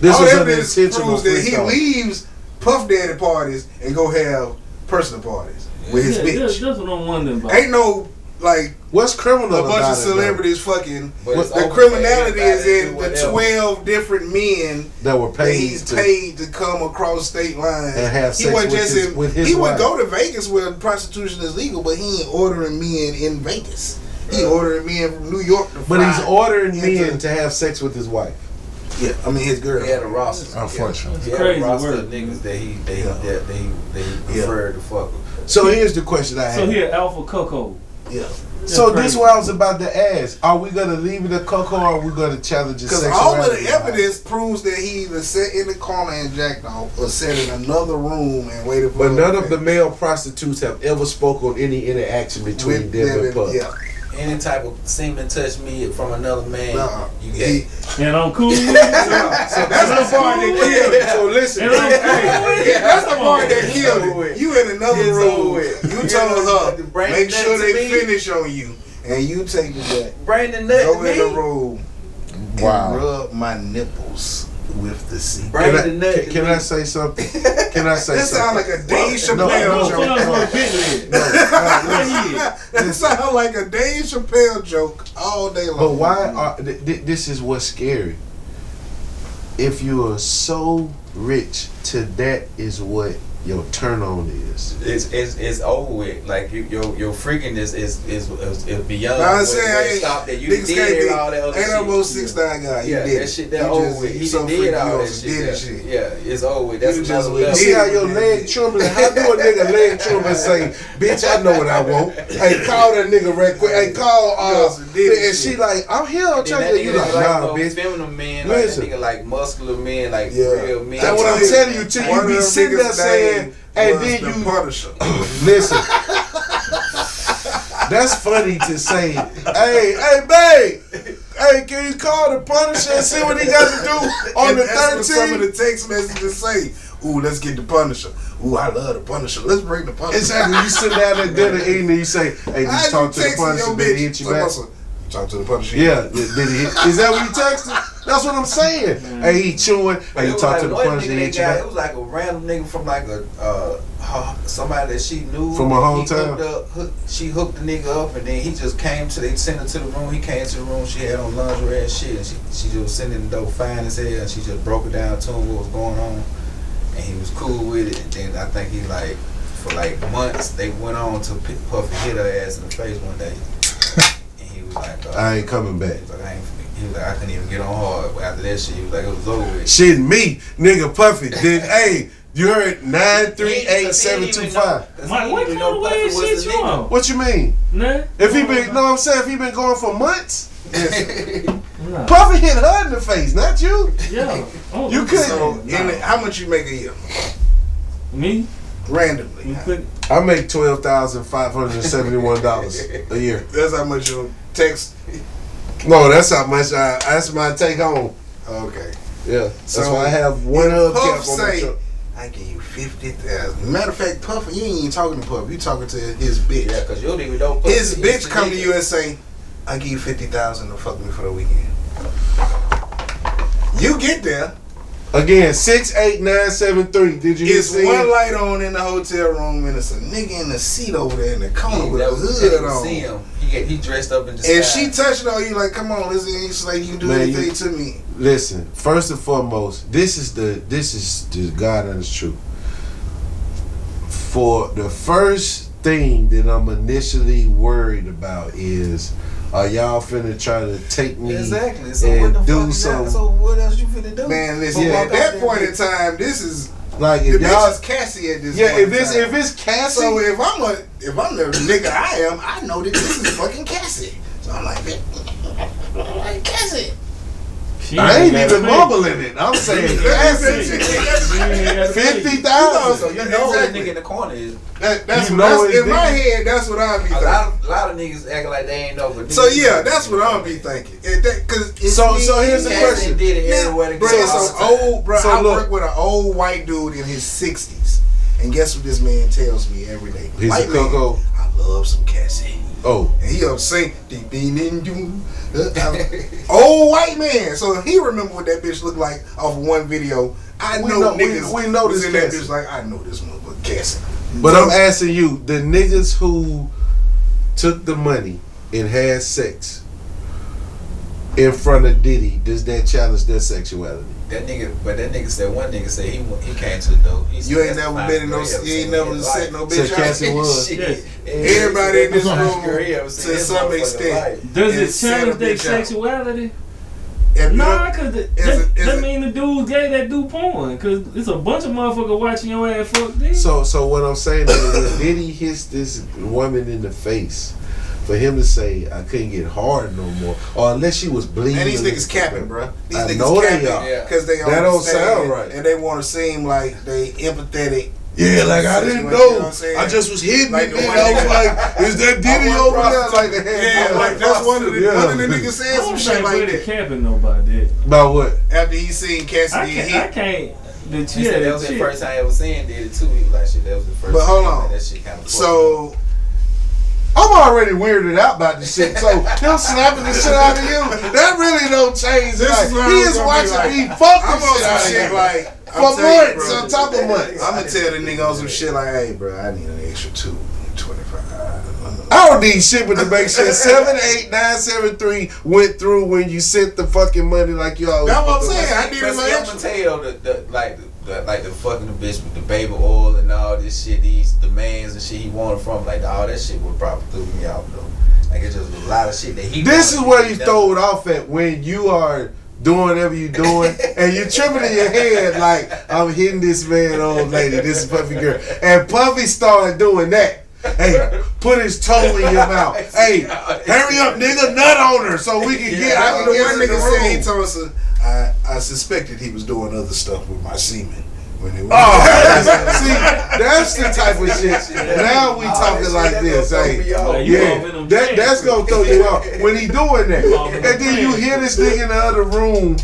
This all was the an evidence intentional proves that freak he off. leaves Puff Daddy parties and go have personal parties with his bitch. That's what I'm wondering about. Ain't no like what's criminal a bunch about of it, celebrities fucking. But it's The open criminality for is everybody to in do the whatever. 12 different men that were that paid he's to paid to come across state lines and have he sex wasn't with just his, in. with his He would wife. go to Vegas where prostitution is legal, but he ain't ordering men in Vegas. He ordering men from New York to But he's fly ordering into- men to have sex with his wife. Yeah, I mean his girl. He had a roster. Unfortunately. He had Crazy a roster work. of niggas that they preferred to fuck with. So here's the question I have. So here, Alpha Coco. Yeah. So That's this is crazy. what I was about to ask. Are we going to leave it a Coco or are we going to challenge his Because sexuality? all of the evidence proves that he either sat in the corner and jacked off or sat in another room and waited for But her none to of the finish. male prostitutes have ever spoke on any interaction between With them and Puff. Yeah. Any type of semen touch me from another man, Nuh-uh. you get it. And I'm cool with it. So that's the part that killed it. So listen, And I'm cool with it. That's the part that killed over it. with. You in another It's over room. with. You You told know, her, bring make the sure nut to they me. finish on you. And you take it back. Bring the nut Go to in the me. room Wow. and rub my nipples with the seat. Bring Can, the nut to can me. I say something? Can I say This something? sound like a Dave No, Chappelle No, joke. fun for a big leg. That sound like a Dave Chappelle joke all day long. But why are this is what's scary. If you are so rich to that is what your turn on is. It's over with. Like your freakiness is beyond. Now, I'm where saying, it stopped that you niggas can't did be, all that other ain't shit. no more 6ix9ine guy. You Yeah, did that it. shit You that over just- with. you He so done freaky, did you all on that some shit. Diddy Yeah. shit. Yeah, it's over with. That's You just another was level. See how your leg trembling? How do a nigga leg tremble and say, bitch, I know what I want. Hey, call that nigga right quick. Hey, call and she like, I'm here, I'm Then trying that to you nigga like, like nah, no bitch. feminine men, Listen. like that nigga like muscular men, like Yeah. real men. That's what I'm telling you. Till One you of be them sitting there niggas' saying, name and was then the you Punisher. listen. That's funny to say. Hey, babe. Hey, can you call the Punisher and see what he got to do on And the that's what some of 13th? the text messages say. Ooh, let's get the Punisher. Ooh, I love the Punisher. Let's bring the Punisher. Exactly. You sit down at dinner eating and you say, "Hey, How just you talk to the texting Punisher. your Did he bitch? hit you back?" Talk to the Punisher. Yeah. Did he hit? Is that what you texted? That's what I'm saying. Hey, he chewing. Hey, you talk to the Punisher. Did he hit you back? It was like a random nigga from like somebody that she knew From her hometown? She hooked the nigga up, and then he just came to. They sent her to the room. He came to the room. She had on lingerie and shit, and she just was sitting in the door fine as hell, and she just broke it down to him what was going on, and he was cool with it. And then I think he like for like months they went on to Puffy hit her ass in the face one day, and he was like, I ain't coming back. He was like, I couldn't even get on hard. After that shit, he was like, it was over with. Shit, me, nigga, Puffy. Did hey? You heard 938-725. Mike, what kind of weird shit you on? What you mean? Nah. If he been, no, I'm saying if he been going for months. Puffy hit her in the face, not you. Yeah. You couldn't. So, how much you make a year? Me? Randomly. I make $12,571 a year. That's how much your text. No, that's how much that's my take home. Okay. Yeah. That's So, why I have one hubcap Puff on my say, truck. I give you 50,000. Matter of fact, Puff, you ain't even talking to Puff. You talking to his bitch. Yeah, cause you don't even know. His bitch come to you and say, I give you 50,000 to fuck me for the weekend. You get there. Again, 68973. Did you It's see one it? light on in the hotel room, and it's a nigga in the seat over there in the corner with a that was hood the on. see him. He dressed up in disguise. And she touched on you like, come on, listen, it's like you can do Man, anything to me. Listen, first and foremost, this is the God honest truth. For the first thing that I'm initially worried about is, are y'all finna try to take me exactly. So and what the do fuck is some? that? So what else you finna do? Man, listen, at that point in time, this is like the if y'all, bitch is Cassie at this point. yeah, in time. if it's Cassie, So if I'm the nigga I am, I know that this is fucking Cassie. So I'm like, like Cassie. I ain't even mumbling it. I'm saying Cassie. 50,000. So you know what the nigga in the corner is. That's You what know in it's my different. head. That's what I'll be thinking. A lot of niggas acting like they ain't know. But So yeah, that's what I'll be thinking. So here's the question. Did it everywhere to Bro, go. it's an old bro. So I look. work with an old white dude in his 60s, and guess what this man tells me every day? He's White a man, Coco. I love some Cassie. Oh, And he'll sing ding ding ding ding. Old white man. So he remember what that bitch looked like off one video. I We know know- niggas we know was this in that Cassie. bitch like I know this motherfucker Cassie. but I'm asking you, the niggas who took the money and had sex in front of Diddy, does that challenge their sexuality? That nigga said one nigga said he came to the door. You ain't never been in no. You ain't never set no bitch So Cassie out. was. Shit. Everybody in this room, to to some extent, Does it and set a challenge their bitch out. sexuality? If you Nah, don't- cause is that it- mean the dudes gay that do porn. Cause it's a bunch of motherfuckers watching your ass fuck this. So what I'm saying is, when Diddy hits this woman in the face, for him to say I couldn't get hard no more, or unless she was bleeding. And these niggas capping, bro. These I niggas know they capping are. because they That don't understand sound right. and they want to seem like they empathetic. Yeah, like I didn't You know. what I'm saying? I just was hitting Like it. the And one I was nigga- like, "Is that Diddy I over want there?" Like the head. Yeah, like that's one of the niggas I said some don't shit think like really that capping nobody. About what? after he seen Cassidy I hit. can't. The He said that was the first time I ever seen did it too. He was like, shit, that was the first But hold time. on. That shit kind of So I'm already weirded out about this shit. So him slapping the shit out of you, that really don't change. This Like, is what he I'm is gonna watching be like. me fuck I'm this on shit out some of shit you. like For months, on top of months. I'm gonna tell the nigga on some shit like, hey, bro, I need an extra 225. I don't need shit but to make sure 78973 went through when you sent the fucking money like you always. That's what I'm do. saying. I need But an see, I'm extra. gonna tell like the fucking the bitch with the baby oil and all this shit, these demands and shit he wanted from, like all that shit would probably threw me out though. Like it's just a lot of shit that he. This is wanted. where you throw it off at, when you are doing whatever you're doing and you're tripping in your head like, I'm hitting this man, old lady, this is Puffy girl. And Puffy started doing that. Hey, put his toe in your mouth. Hey, hurry up, nigga, nut on her so we can get out of The the one nigga said he room. told us, I suspected he was doing other stuff with my semen See, that's the type of shit. Now we talking like this, hey. Yeah, that's gonna throw you off when he doing that. And then you hear this nigga in the other room,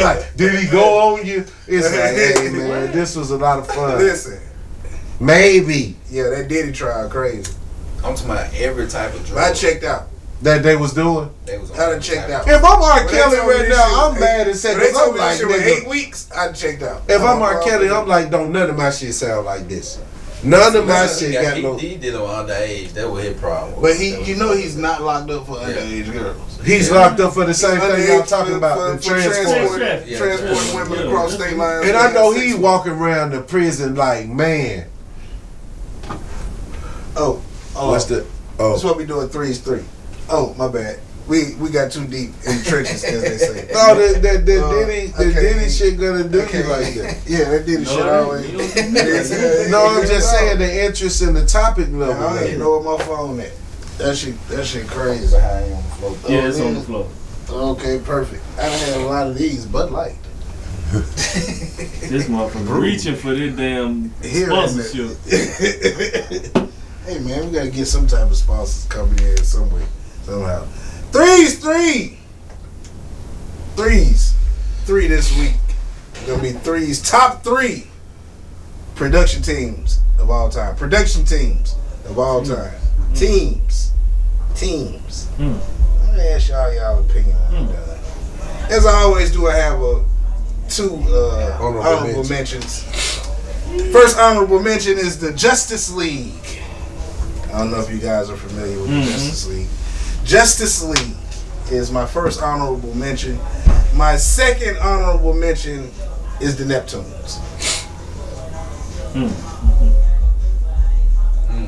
like, did he go on you? It's like, hey man, this was a lot of fun. Listen, maybe. Yeah, that Diddy trial crazy. I'm talking about every type of drug. I checked out. That they was doing? They was I done checked out. If I'm R. Kelly right now, I'm mad as hell. They told me like, this shit was 8 weeks, I checked out. If I'm R. Kelly, I'm like, don't none of my shit sound like this. None of my shit got no. He did on underage. That was his problem. But he's not locked up for underage girls. He's locked up for the same thing y'all talking about, the transporting women across state lines. And I know he walking around the prison like, man. What's the? That's what we doing. 3 is 3. Oh, my bad. We got too deep in the trenches, as they say. No, the Diddy shit gonna do you like that. Yeah, that Diddy shit always. No, I'm just saying the interest in the topic level. I don't even know where my phone at. That shit crazy. Behind you on the floor. Yeah, it's on the floor. Okay, perfect. I done had a lot of these Bud Light. This motherfucker reaching for this damn sponsorship. Hey man, we gotta get some type of sponsors coming in some way, somehow. 3 this week. Gonna be 3's top 3 production teams of all time. Teams. Let me ask y'all opinion on that. As I always do, I have 2 honorable mentions. First honorable mention is the Justice League. I don't know if you guys are familiar with the Justice League. Justice League is my first honorable mention. My second honorable mention is the Neptunes.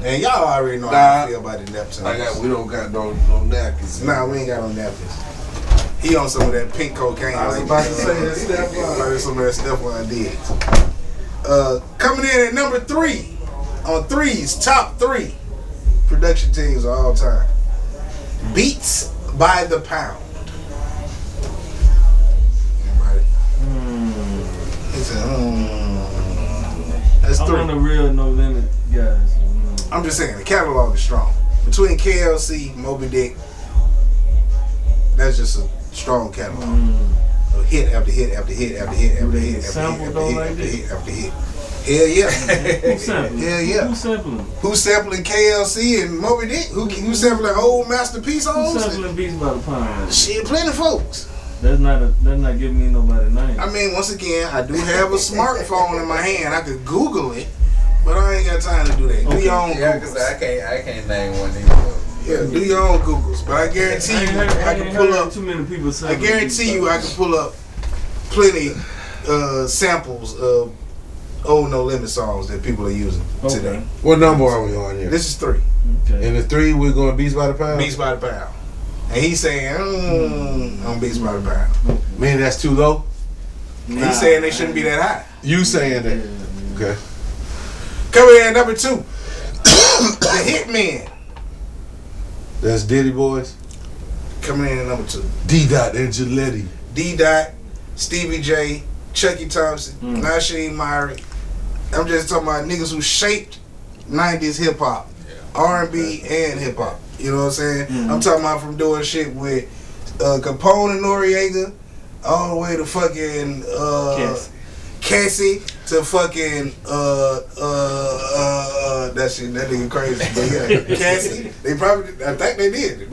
And y'all already know how I feel about the Neptunes. We don't got no napkins. Nah, we ain't got no napkins. He on some of that pink cocaine. I was about to say that Stefan. Some of that Stefan did. Coming in at number 3 on 3's top 3 production teams of all time. Beats by the Pound. That's 3. I'm on the real No Limit guys. I'm just saying the catalog is strong. Between KLC, Moby Dick, that's just a strong catalog. Hit after hit after hit after hit after hit after hit. Hell yeah. Who's sampling? Hell yeah. Who's sampling? Who's sampling KLC and Moby Dick? Who sampling old masterpiece songs? Who's sampling Beats by the Pound? Shit, plenty of folks. That's not giving me nobody's name. I mean, once again, I do have a smartphone in my hand. I could Google it, but I ain't got time to do that. Do your own Googles. Yeah, because I can't name one either. Yeah, do your own Googles. But I guarantee you, I can pull up. Too many people. I guarantee you, I can pull up plenty samples of old No Limit songs that people are using today. What number are we on here? This is 3. Okay. And the 3 we're going Beats by the Pound? Beats by the Pound. And he's saying, I'm Beats by the Pound. Man, that's too low? He's saying they shouldn't be that high. You saying that? Okay. Coming in at number 2. The Hitmen. That's Diddy Boys? Coming in at number 2. D-Dot and Giletti. D-Dot, Stevie J, Chucky Thompson, Nasheem Myrie. I'm just talking about niggas who shaped 90s hip-hop, R&B and hip-hop. You know what I'm saying? I'm talking about from doing shit with Capone and Noriega all the way to fucking Cassie to fucking that nigga crazy. But yeah, Cassie, I think they did.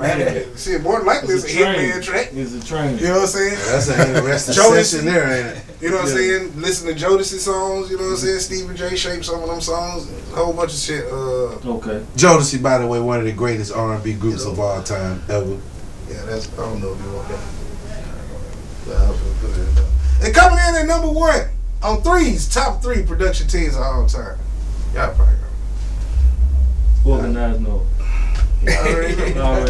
Shit, more than likely it's a Hitman track. It's a train. You know what I'm saying? That's an interesting section there, ain't it? You know what I'm saying? Listen to Jodeci songs, you know what I'm saying? Stevie J shaped some of them songs, a whole bunch of shit. Okay. Jodeci, by the way, one of the greatest R&B groups of all time ever. Yeah, that's, I don't know if you want that. But I'll put it in there. And coming in at number 1 on 3's top 3 production teams of all time. Y'all probably know. Organized Noise.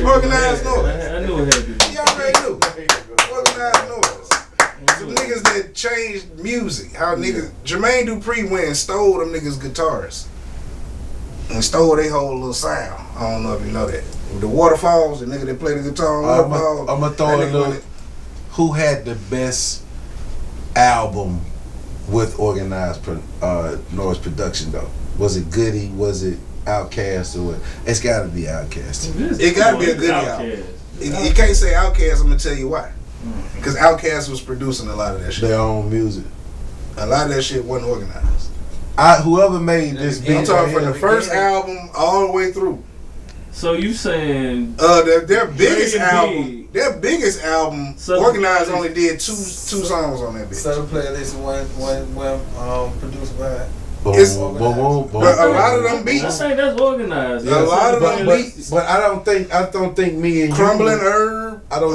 Organized Noise. I knew it had to be. Y'all already knew. Organized Noise. Some niggas that changed music. How niggas, Jermaine Dupri went and stole them niggas' guitars. And stole their whole little sound. I don't know if you know that. With the Waterfalls, the nigga that played the guitar on Waterfalls. I'm going to throw a little. Who had the best album with organized noise production though? Was it Goody? Was it Outkast? Or what? It's got to be Outkast. It got to be a Goody album. You can't say Outkast. I'm gonna tell you why. Because Outkast was producing a lot of that shit. Their own music. A lot of that shit wasn't organized. Whoever made this beat, I'm talking from the first album all the way through. So you saying their biggest album? Their biggest album, Organized only did two songs on that bitch. Southern Playlist one produced by. It's, boom, but a lot of them beats. I think that's Organized. A lot of them beats. But I don't think me and Crumbling you. Herb. I don't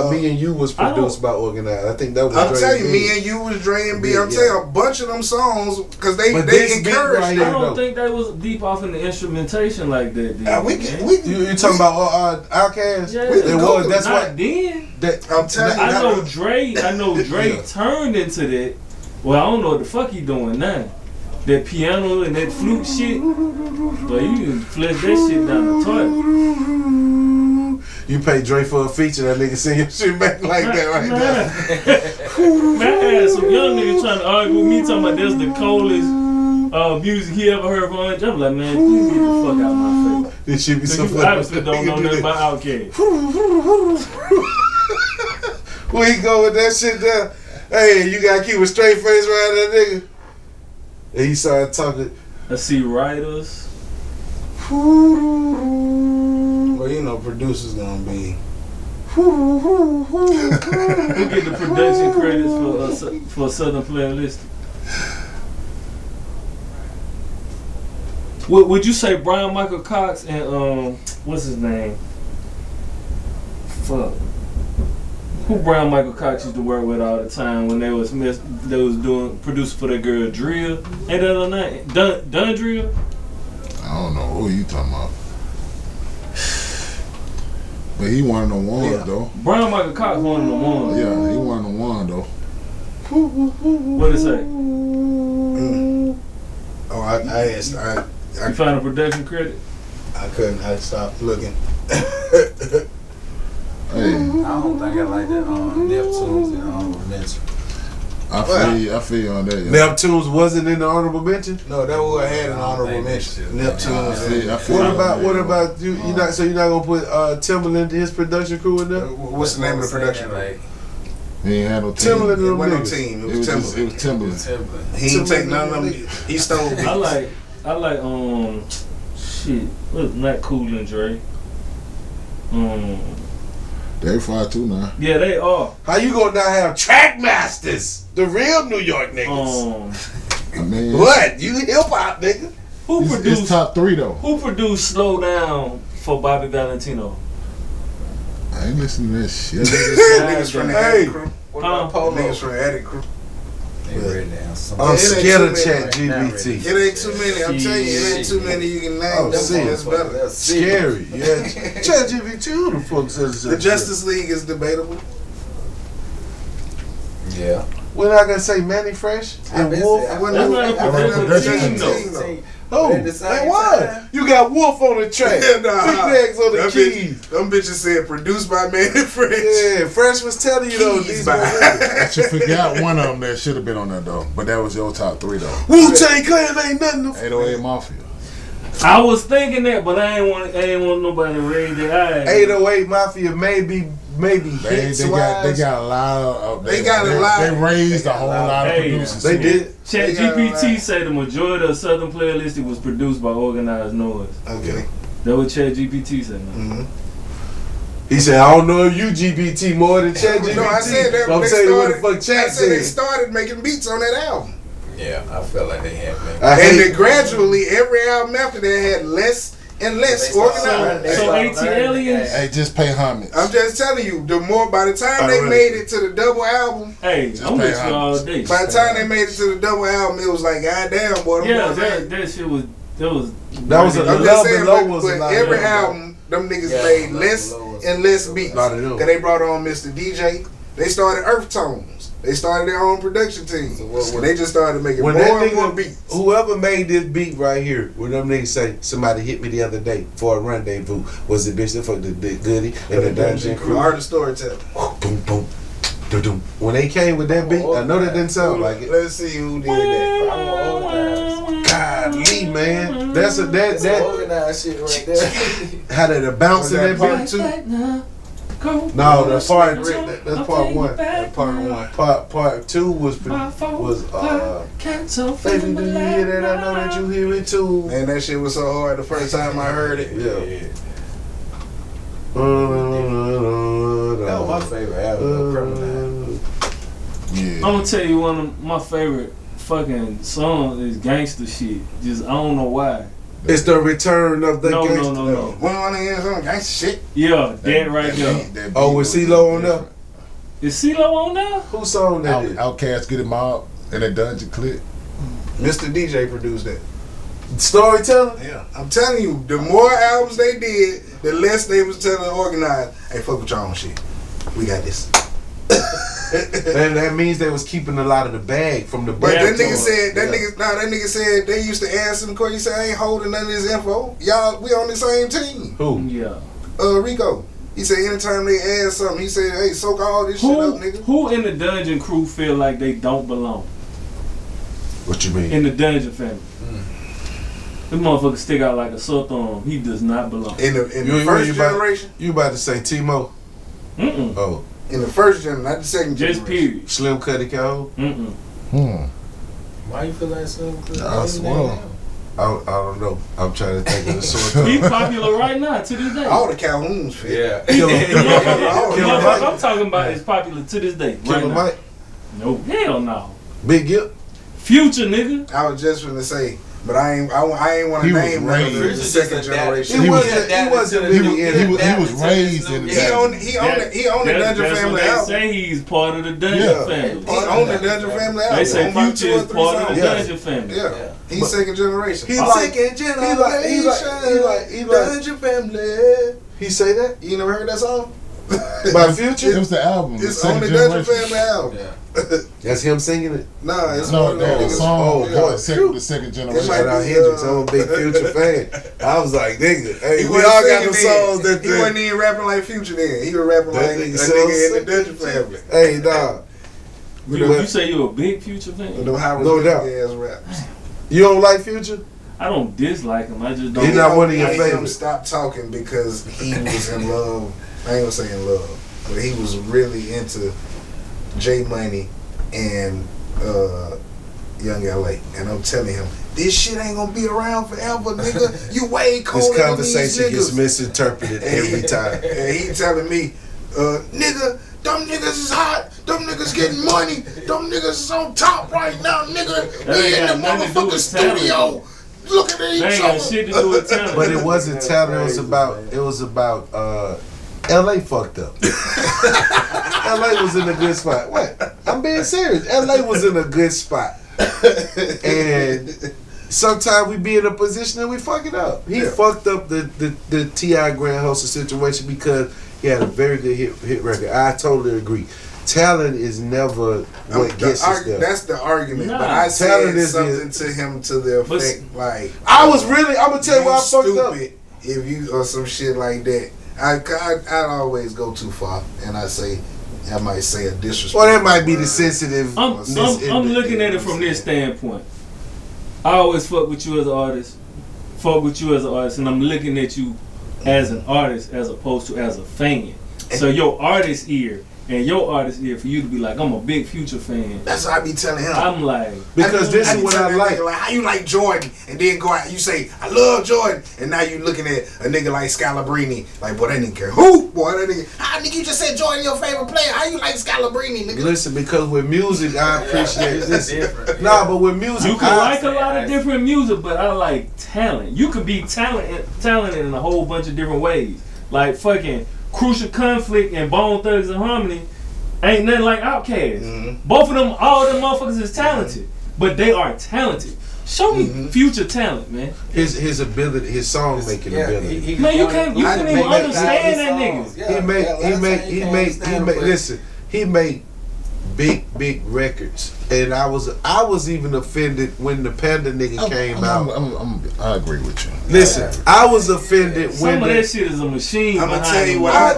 think Me and You was produced by Organized. I think that was. I'm telling you, Me and You was Dre and B. I'm telling you, a bunch of them songs because they encouraged. I don't think they was deep off in the instrumentation like that. You talking about Outkast? Yeah, it was. That's not why. then. I'm telling you. I know Dre turned into that. Well, I don't know what the fuck he doing now. That piano and that flute shit. But you can flesh that shit down the toilet. You pay Dre for a feature, that nigga sing your shit back like that right there. Man, I had some young niggas trying to argue with me talking about that's the coldest music he ever heard from. I'm like, man, please get the fuck out of my face. This shit be so funny. You obviously don't know nothing about Outkast. Where he go with that shit there? Hey, you gotta keep a straight face around that nigga. And he started talking. I see writers. Well, you know, producers gonna be. Who get the production credits for Southern Playlist? Would you say Brian Michael Cox and what's his name? Fuck. Who Brian Michael Cox used to work with all the time when they was doing producing for that girl Drill? Ain't that her name? Dun Drill? I don't know who you talking about. But he one of the ones though. Brian Michael Cox one of the ones. Yeah, he one of the ones though. What it say? Oh, I asked. You found a production credit? I couldn't. I stopped looking. I don't think I like that Neptunes and Mention. I feel you on that. Yeah. Neptunes wasn't in the honorable mention? No, that was I had an honorable mention. Neptunes. What about you? You're not gonna put Timbaland his production crew in there? What's the name of the production? He ain't had no team. Timbaland It wasn't no team. It was Timbaland. He ain't take none of them. He stole beats. I like shit. What's not Cool and Dre? They fly too now. Yeah, they are. How you gonna not have track masters? The real New York niggas. I mean, what? You hip hop nigga? Who produced? It's top 3 though. Who produced "Slow Down" for Bobby Valentino? I ain't listening to that shit. Niggas from the Attic Crew. What about Polo? Niggas from the Attic Crew. I'm scared of ChatGPT. It ain't too many. I'm telling you, it ain't too many you can name. That's better. Scary. Yeah. ChatGPT. Who the fuck says that? The Justice League is debatable. Yeah. We're not gonna say Manny Fresh and Wolf. That's not a production team though. Oh, they was. You got Wolf on the track. Big Legs on the keys. Them bitches said produced by Manny Fresh. Yeah, Fresh was telling you though. These But you forgot one of them that should have been on there though. But that was your top 3 though. Wu-Tang Clan ain't nothing to 808 Mafia. I was thinking that, but I ain't want nobody to raise their eyes. 808 Mafia maybe They hits got a lot of. They raised a whole lot of producers. They did. ChatGPT say the majority of Southern Playlist was produced by Organized Noise. Okay. That what ChatGPT said. He said, I don't know if you GPT more than ChatGPT. No, I said that. I'm saying what the fuck Chat I said they said. started making beats on that album. Yeah, I felt like they had been. And then gradually, every album after that had less and less organized. So AT-Aliens? Hey, just pay homage. I'm just telling you, by the time they made it to the double album, hey, I'm with you all day. By the time they made it to the double album, it was like, goddamn, boy. Yeah, that shit was, that was a I'm Love just saying, Below was a but every album, them niggas made less and less beats. Because they brought on Mr. DJ. They started Earth Tones. They started their own production team. So they just started making more and more beats. Whoever made this beat right here, when them niggas say, somebody hit me the other day for a rendezvous, was the bitch that fucked the Goody and the Dungeon Crew. Art of Storytelling. Boom, boom. dum. When they came with that beat, I know that didn't sound like it. Let's see who did that. Golly, man, that's that organized shit right there. how did it bounce in that part beat? two? No, that's part that's part one. Part two was baby, do you hear that? I know that you hear it too. Man, that shit was so hard the first time I heard it. Yeah. That was my favorite album. Yeah. I'm gonna tell you one of my favorite fucking songs is Gangsta Shit. Just I don't know why. It's the return of the gangsta. No. One of them some gangsta shit. Yeah, that right there. That Oh, was CeeLo on there? Is CeeLo on there? Whose song that is? Outkast Get Him Out in a Dungeon Clip. Mr. DJ produced that. Storytelling? Yeah. I'm telling you, the more albums they did, the less they was telling organized, hey, fuck with your own shit. We got this. And that means they was keeping a lot of the bag from the But that nigga tour. said, that nigga said they used to ask him, he said, I ain't holding none of this info. Y'all, we on the same team. Who? Yeah. Rico. He said anytime they ask something, he said, hey, soak all this shit up, nigga. Who in the Dungeon crew feel like they don't belong? What you mean? In the Dungeon family. This motherfucker stick out like a sore thumb. He does not belong. In the first generation? You about to say Timo? Mm-mm. Oh. In the first generation, not the second generation. Just period. Slim Cuddy Cole? Mm-mm. Why you feel like Slim Cuddy? I swear. I don't know. I'm trying to think of the sort. He popular right now to this day. All the Calhouns fit. Yeah. Motherfucker I'm talking about is popular to this day. Killer Right Mike? No, hell no. Big Gip? Future nigga. I was just gonna say, but I ain't want to He was name none of the raised- second generation. He wasn't really in it. He was raised in the He owned the Dungeon That's Family what they album. say he's part of the Dungeon Yeah. family. He owned the Dungeon Family album. They say On about Future 2 or is 3 part of the songs. Dungeon family. Yeah, he's second generation. He's Second like generation. Dungeon Family. He say that? You never heard that song? By Future? It was the album. It's Second on the Dungeon Generation. Family album. That's him singing it? Nah, it's No, one of no, them the niggas. song Oh, was boy. the second generation. might Shout out be, Hendrix. I'm a big Future fan. I was like, nigga, hey, He we wasn't all got singing the songs then. that He wasn't even rapping like Future then. He was rapping That like a nigga nigga sounds in the sick. Dungeon Family. Hey, dog. You say you a big Future fan? No No doubt. ass raps. You don't like Future? I don't dislike him. I just don't. He's not one of your I made him favorites. stop talking because he was in love. I ain't gonna say in love, but he was really into J Money and Young LA. And I'm telling him, this shit ain't gonna be around forever, nigga. You way colder This than conversation these gets niggas. misinterpreted every time. And he telling me, nigga, them niggas is hot. Them niggas getting money. Them niggas is on top right now, nigga. That We ain't in the got nothing to do motherfucking with talent. studio. Looking at They each ain't got other. shit to do with talent. But it wasn't talent. It was about LA fucked up. LA was in a good spot. What? I'm being serious. LA was in a good spot. And sometimes we be in a position and we fuck it up. He fucked up the T.I. Grand Hustle situation because he had a very good hit record. I totally agree. Talent is never what gets us there. That's the argument. Nah. But I Talent said is something to him to the But effect like, I'm gonna tell you why I fucked up. stupid if you or some shit like that. I always go too far, and I might say a disrespect. Well, that might be the sensitive. I'm looking at it from this standpoint. I always fuck with you as an artist, and I'm looking at you as an artist as opposed to as a fan. So your artist ear and your artist ear for you to be like, I'm a big Future fan. That's what I be telling him. I'm like, Because this is what I like. How you like Jordan, and then go out, you say, I love Jordan, and now you looking at a nigga like Scalabrini, like, boy, that nigga care. Who? Boy, that nigga. How nigga you just said Jordan your favorite player? How you like Scalabrini, nigga? Listen, because with music, I appreciate this. Nah, but with music, you can like a lot of different music, but I like talent. You could be talented in a whole bunch of different ways. Like fucking Crucial Conflict and Bone Thugs and Harmony ain't nothing like Outkast. Mm-hmm. Both of them, all them motherfuckers is talented, but they are talented. Show me Future talent, man. His ability, his song making ability. Man, you can't even understand that nigga. He make. Listen, he make big records, and I was even offended when the Panda nigga came out. I agree with you. Listen, I was offended Some when of that shit is a machine. I'm gonna behind tell you it. what I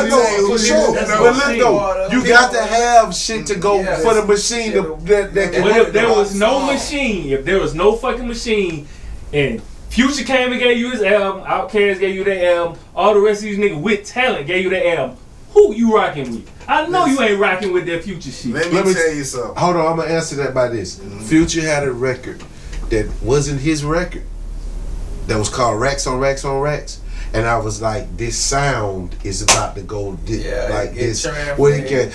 know for sure. That's But a look machine. though, you got to have shit to go for the machine that can. But if there was no machine, if there was no fucking machine, and Future came and gave you his album, Outkast gave you their album, all the rest of these niggas with talent gave you their album, who you rocking with? I know you ain't rocking with that Future shit. Let me tell you something. Hold on, I'm gonna answer that by this. Future had a record that wasn't his record. That was called Racks on Racks on Racks. And I was like, this sound is about to go like this. Where he can,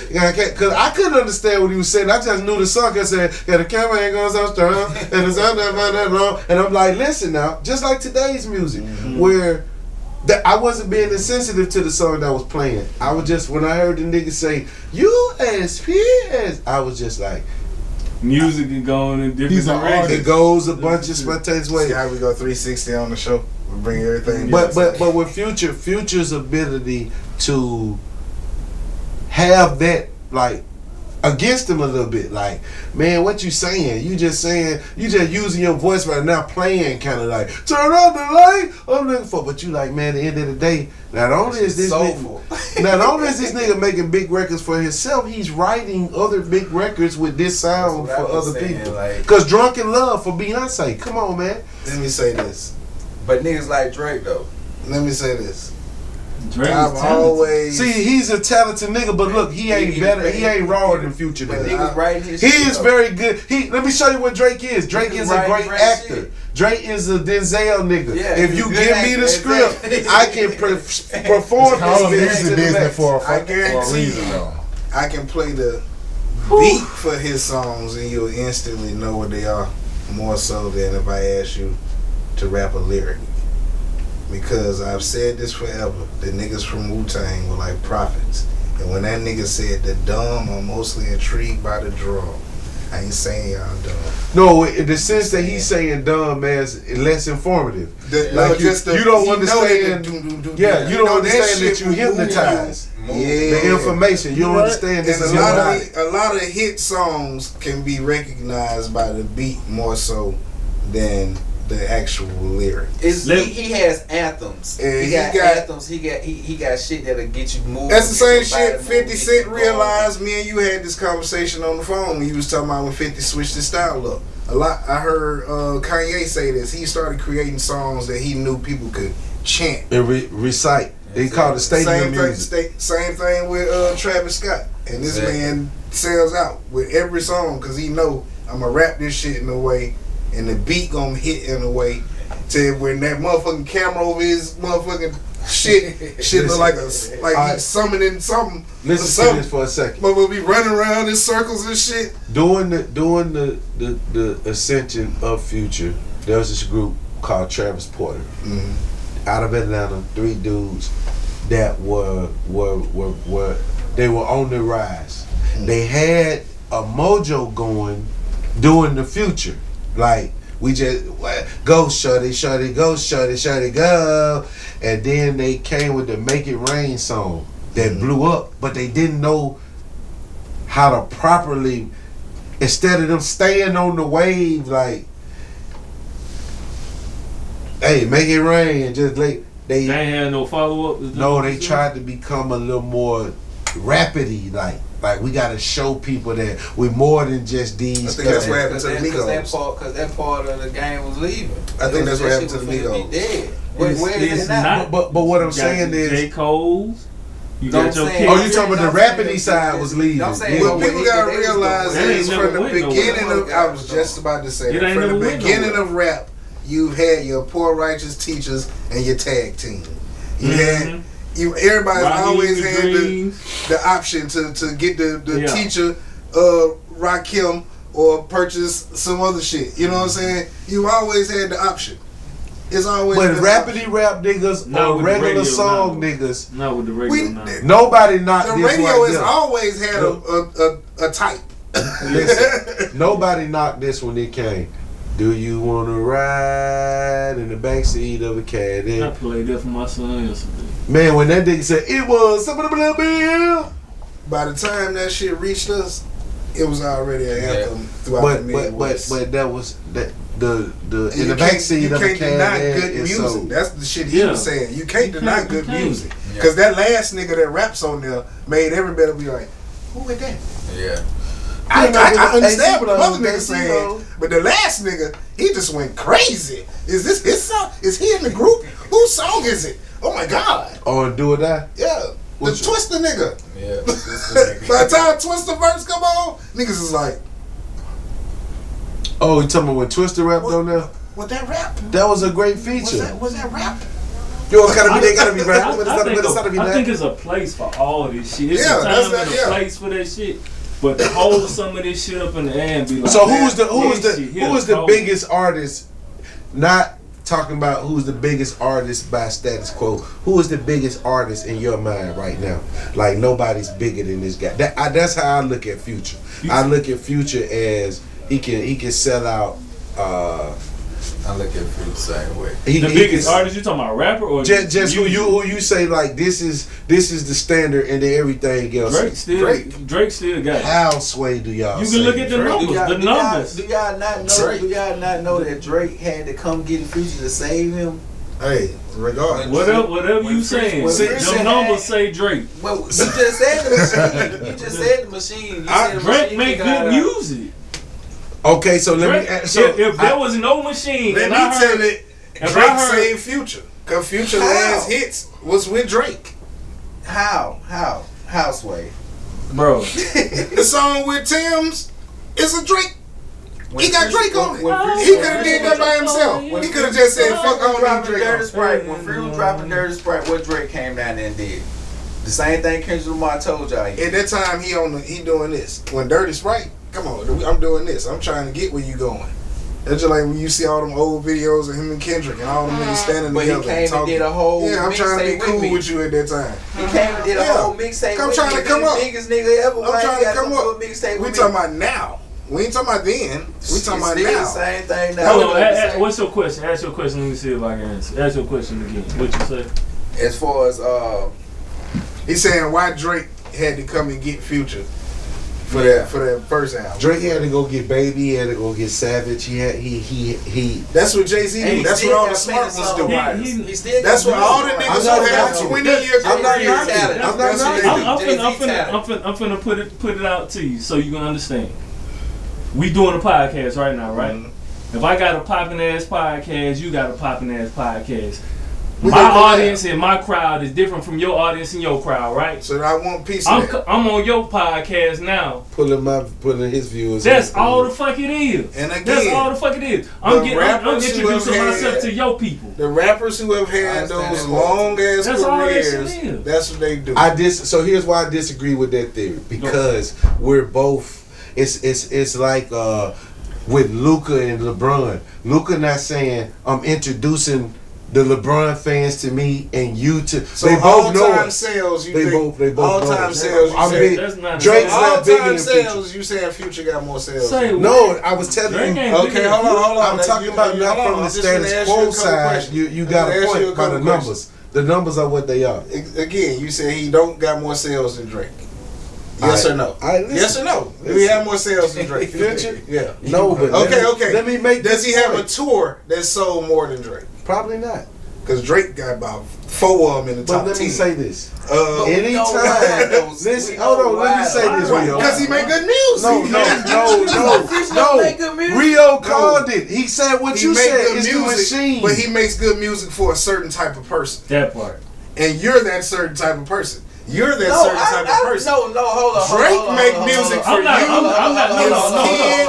cause I couldn't understand what he was saying. I just knew the song. I said, yeah, the camera ain't going so strong, and the sound not that long. And I'm like, listen now, just like today's music, where I wasn't being insensitive to the song that was playing. I was just, when I heard the nigga say USPS, I was just like, music is going in different directions. It goes a bunch of spontaneous ways. See how we go 360 on the show? We bring everything. But with Future's ability to have that like against him a little bit, like, man, what you saying? You just using your voice right now, playing kind of like turn on the light. I'm looking for, but you like, man, at the end of the day, not only is this nigga making big records for himself, he's writing other big records with this sound for other people. Cause Drunk in Love for Beyonce, come on, man. Let me say this. But niggas like Drake though. Let me say this. Drake I've always see he's a talented nigga, but look, he ain't better. He ain't rawer than Future. Niggas writing his he shit is though. very good. Let me show you what Drake is. Drake is a great actor. Shit. Drake is a Denzel nigga. Yeah, if he's you a give good me the actor. script, Exactly. I can perform Call this music to the business max. for I a guarantee reason, you, though. I can play the beat for his songs and you'll instantly know what they are, more so than if I ask you to rap a lyric. Because I've said this forever, the niggas from Wu-Tang were like prophets. And when that nigga said the dumb are mostly intrigued by the drum, I ain't saying y'all dumb. No, in the sense that he's saying dumb as less informative. Like you don't understand. Yeah, you don't understand that you hypnotize. Yeah. The information. You don't understand this is And hypnotic. a lot of hit songs can be recognized by the beat more so than the actual lyric. He has anthems. And He got anthems. He got shit that'll get you moving. That's the same get somebody shit 50 moving, Cent get you going. realized. Me and you had this conversation on the phone when you was talking about when 50 switched his style up. I heard Kanye say this. He started creating songs that he knew people could chant and recite. They call it stadium music. Same thing with Travis Scott. And this man sells out with every song because he know I'm gonna rap this shit in a way, and the beat gonna hit in a way to when that motherfucking camera over his motherfucking shit look like he's summoning something. Listen to this for a second. But we'll be running around in circles and shit. During the ascension of Future, there was this group called Travis Porter, out of Atlanta. 3 dudes that were on the rise. They had a mojo going during the Future, like we just go shorty, shorty, go shorty, shorty, go, and then they came with the Make It Rain song that blew up, but they didn't know how to properly, instead of them staying on the wave like, hey, make it rain, just like they ain't had no follow up. No, they tried to become a little more rapidy, like we got to show people that we're more than just these. I think that's what happened to the Migos. Because that part of the game was leaving. I think that's what happened to the Migos. Dead. Where is it now? But what I'm saying is, J. Cole's. You got your you talking about the rapidy side was leaving. What people gotta realize is from the beginning of, I was just about to say, from the beginning of rap, you've had your poor righteous teachers and your tag team. You had everybody's always had the option to get the teacher, Rakim, or purchase some other shit. You know what I'm saying? You always had the option. It's always. But rapidy rap niggas or regular song niggas, not with the radio. Nobody knocked the this radio right has there. always had a type. Listen, nobody knocked this when it came. Do you want to ride in the backseat of a caddy? I played that for my son yesterday. Man, when that nigga said it was something a little bit, by the time that shit reached us, it was already an anthem throughout the Midwest. But that was that the And in the backseat of the You can't deny Cadillac good is music. so. That's the shit he was saying. You can't deny good music. Because that last nigga that raps on there made everybody be like, who is that? Yeah. I understand what the other nigga saying, but the last nigga, he just went crazy. Is this his song? Is he in the group? Whose song is it? Oh my God. Oh, Do or Die? Yeah. The Twister nigga. Yeah. By the time Twister verse come on, niggas is like, oh, you talking about when Twister rapped on there? what that rap? That was a great feature. Was that rap? Yo, they gotta be rapping, but I think it's a place for all this shit. It's a time and a place for that shit. But to hold some of this shit up in the air and be like, so who is the biggest artist? Not talking about who's the biggest artist by status quo. Who is the biggest artist in your mind right now? Like nobody's bigger than this guy. That's how I look at Future. I look at Future as he can sell out. I look at it the same way. The biggest artist, you talking about rapper or just who you say like this is the standard and then everything else. Drake still got it. How sway do y'all? You can look at the numbers. Do y'all not know that Drake had to come get Future to save him? Hey, regardless. Whatever you saying, your numbers say Drake. Well, you just said the machine. You just said the machine. Drake make good music. Okay, so let me. If there was no machine, let me tell it. Drake saved Future. Cause Future last hits was with Drake. How Sway? Bro, the song with Tim's is a Drake. He got Drake on it. He could have did that by himself. He could have just said, "Fuck, I don't need Drake." Sprite. When Free was dropping Dirty Sprite, what Drake came down there and did? The same thing Kendrick Lamar told y'all. At that time, he doing this. When Dirty Sprite, come on, I'm doing this. I'm trying to get where you going. That's just like when you see all them old videos of him and Kendrick and all them niggas standing together. But he came and did a whole I'm trying to be cool with you at that time. He came and did a whole mixtape. I'm trying to come up. Biggest nigga ever. I'm trying to come up. We talking about now. We ain't talking about then. We talking about now. Same thing now. What's your question? Ask your question. Let me see if I can answer. Ask your question again. What you say? As far as he's saying why Drake had to come and get Future for that first album. Drake had to go get Baby. He had to go get Savage. He. That's what Jay-Z do. That's what all the smart ones do. That's what all the niggas who have 20-year careers. I'm finna put it out to you so you can understand. We doing a podcast right now, right? Mm-hmm. If I got a poppin' ass podcast, you got a poppin' ass podcast. My audience and my crowd is different from your audience and your crowd, right? So I want piece of that. I'm on your podcast now. Pulling his viewers. That's all the fuck it is. And again, that's all the fuck it is. I'm introducing myself to your people. The rappers who have had those long ass careers, that's what they do. So here's why I disagree with that theory. Because we're both. It's like with Luka and LeBron. Luka not saying I'm introducing the LeBron fans to me and you to. So they both know us. Sales, they both all time sales. Drake's not big in sales. You saying Future got more sales? No, I was telling you. Okay, hold on. I'm talking about not from the status quo side. You got a point by the numbers. The numbers are what they are. Again, you said he don't got more sales than Drake. Yes or no? Yes or no? Do he have more sales than Drake? Future? Yeah. No, but okay. Let me make. Does he have a tour that sold more than Drake? Probably not. Because Drake got about 4 of them in the top 10. Let me say this. Anytime. Listen, hold on. Let me say this, Rio. Because he make good music. No. Rio called it. He said what you said. It's the machine. But he makes good music for a certain type of person. That part. And you're that certain type of person. You're that certain type of person. Hold on. Drake make music for you.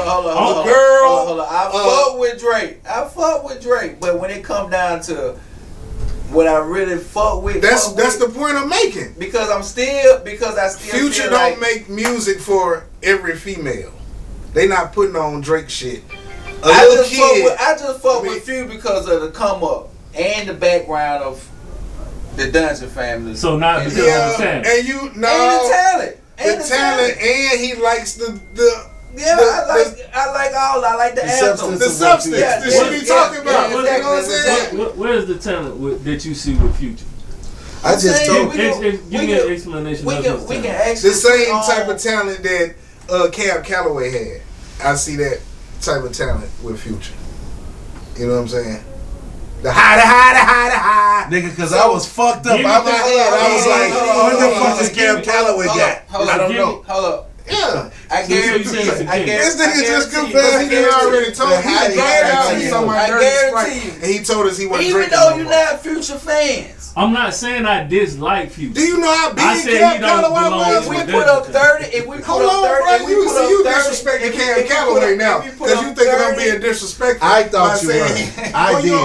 Hold on. Girl. I fuck with Drake. But when it come down to what I really fuck with, that's the point I'm making. Because I still Future don't make music for every female. They not putting on Drake shit. I just fuck with Future because of the come up and the background of the Dungeon family. So not because of the talent. And the talent, and he likes the I like the anthem. The substance. The shit he talking about. You know what I'm saying? Where's the talent that you see with Future? I just told you. Give me an explanation. We can actually the same type of talent that Cab Calloway had. I see that type of talent with Future. You know what I'm saying? The high. Nigga, cause I was fucked up. I was like, what the fuck is Cab Calloway got? I don't know. Hold up. Yeah. I guarantee this nigga just confessed. He done already told me. I guarantee you. And he told us he wasn't even drinking. though no you're more. not Future fans. I'm not saying I dislike Future. Do you know how big I said Cab he don't Calloway belong was? If we put up 30, if we put Hold up on, 30, bro. if we put up You 30, disrespecting Cab Calloway now because you thinking I'm being disrespectful. I thought you by were. saying, I did. I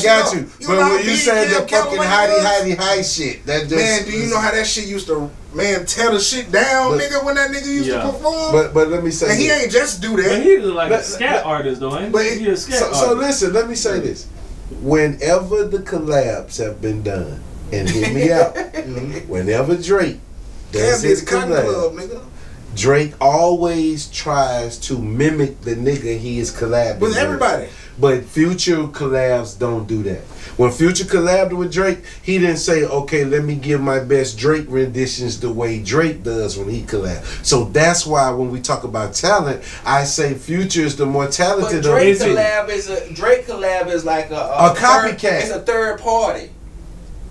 got you. But know how when you big said Cab the fucking Calloway high shit, that just man, do you know how that shit used to tear the shit down, But- nigga, when that nigga used to perform? But let me say And he this. ain't just do that. But he was like a scat artist though, ain't But he? He a scat artist. so listen, let me say this. Whenever the collabs have been done, and hear me out, whenever Drake does Cab his is Cotton Club, collab, nigga. Drake always tries to mimic the nigga he is collabing With everybody. But Future collabs don't do that. When Future collabed with Drake, he didn't say, okay, let me give my best Drake renditions the way Drake does when he collabs. So that's why when we talk about talent, I say Future is the more But talented Drake of the two. collab is like a copycat. It's a third party.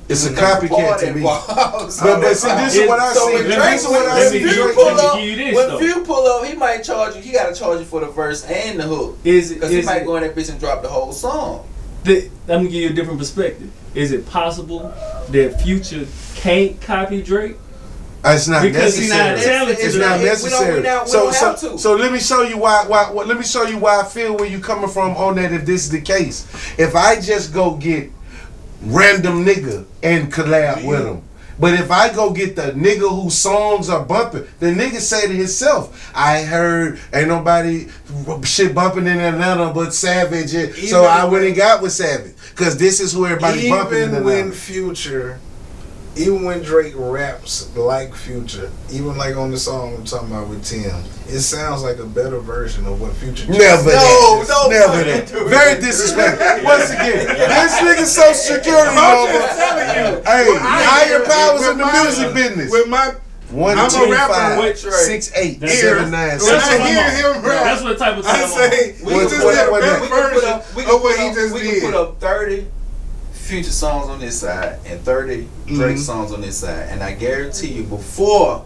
It's a copycat to me. But see, this is what I So see. when This Drake, is what I when see. Few Drake- pull up, give you this, when though. Few pull up, he might charge you. He gotta charge you for the verse and the hook. Because he might go in that bitch and drop the whole song. Let me give you a different perspective. Is it possible that Future can't copy Drake? It's not Because he's not necessary. talented It's enough. not necessary. We don't have to. So let me show you why. Let me show you why I feel where you coming from on that. If this is the case, if I just go get random nigga and collab with him. But if I go get the nigga whose songs are bumping, the nigga said it himself. I heard ain't nobody shit bumping in Atlanta but Savage. So I went and got with Savage. Because this is who everybody bumping in Even Atlanta. when Future, even when Drake raps like Future, even like on the song I'm talking about with Tim, it sounds like a better version of what Future just Never said. that. Never that. Very disrespectful. Once again, this nigga Social Security number. Hey, higher powers in the music business. With my 1-2-5-6-8-7-9. That's what type of time I say, we just did a better version of what he just We did. can put up 30 Future songs on this side and 30 Drake songs on this side, and I guarantee you before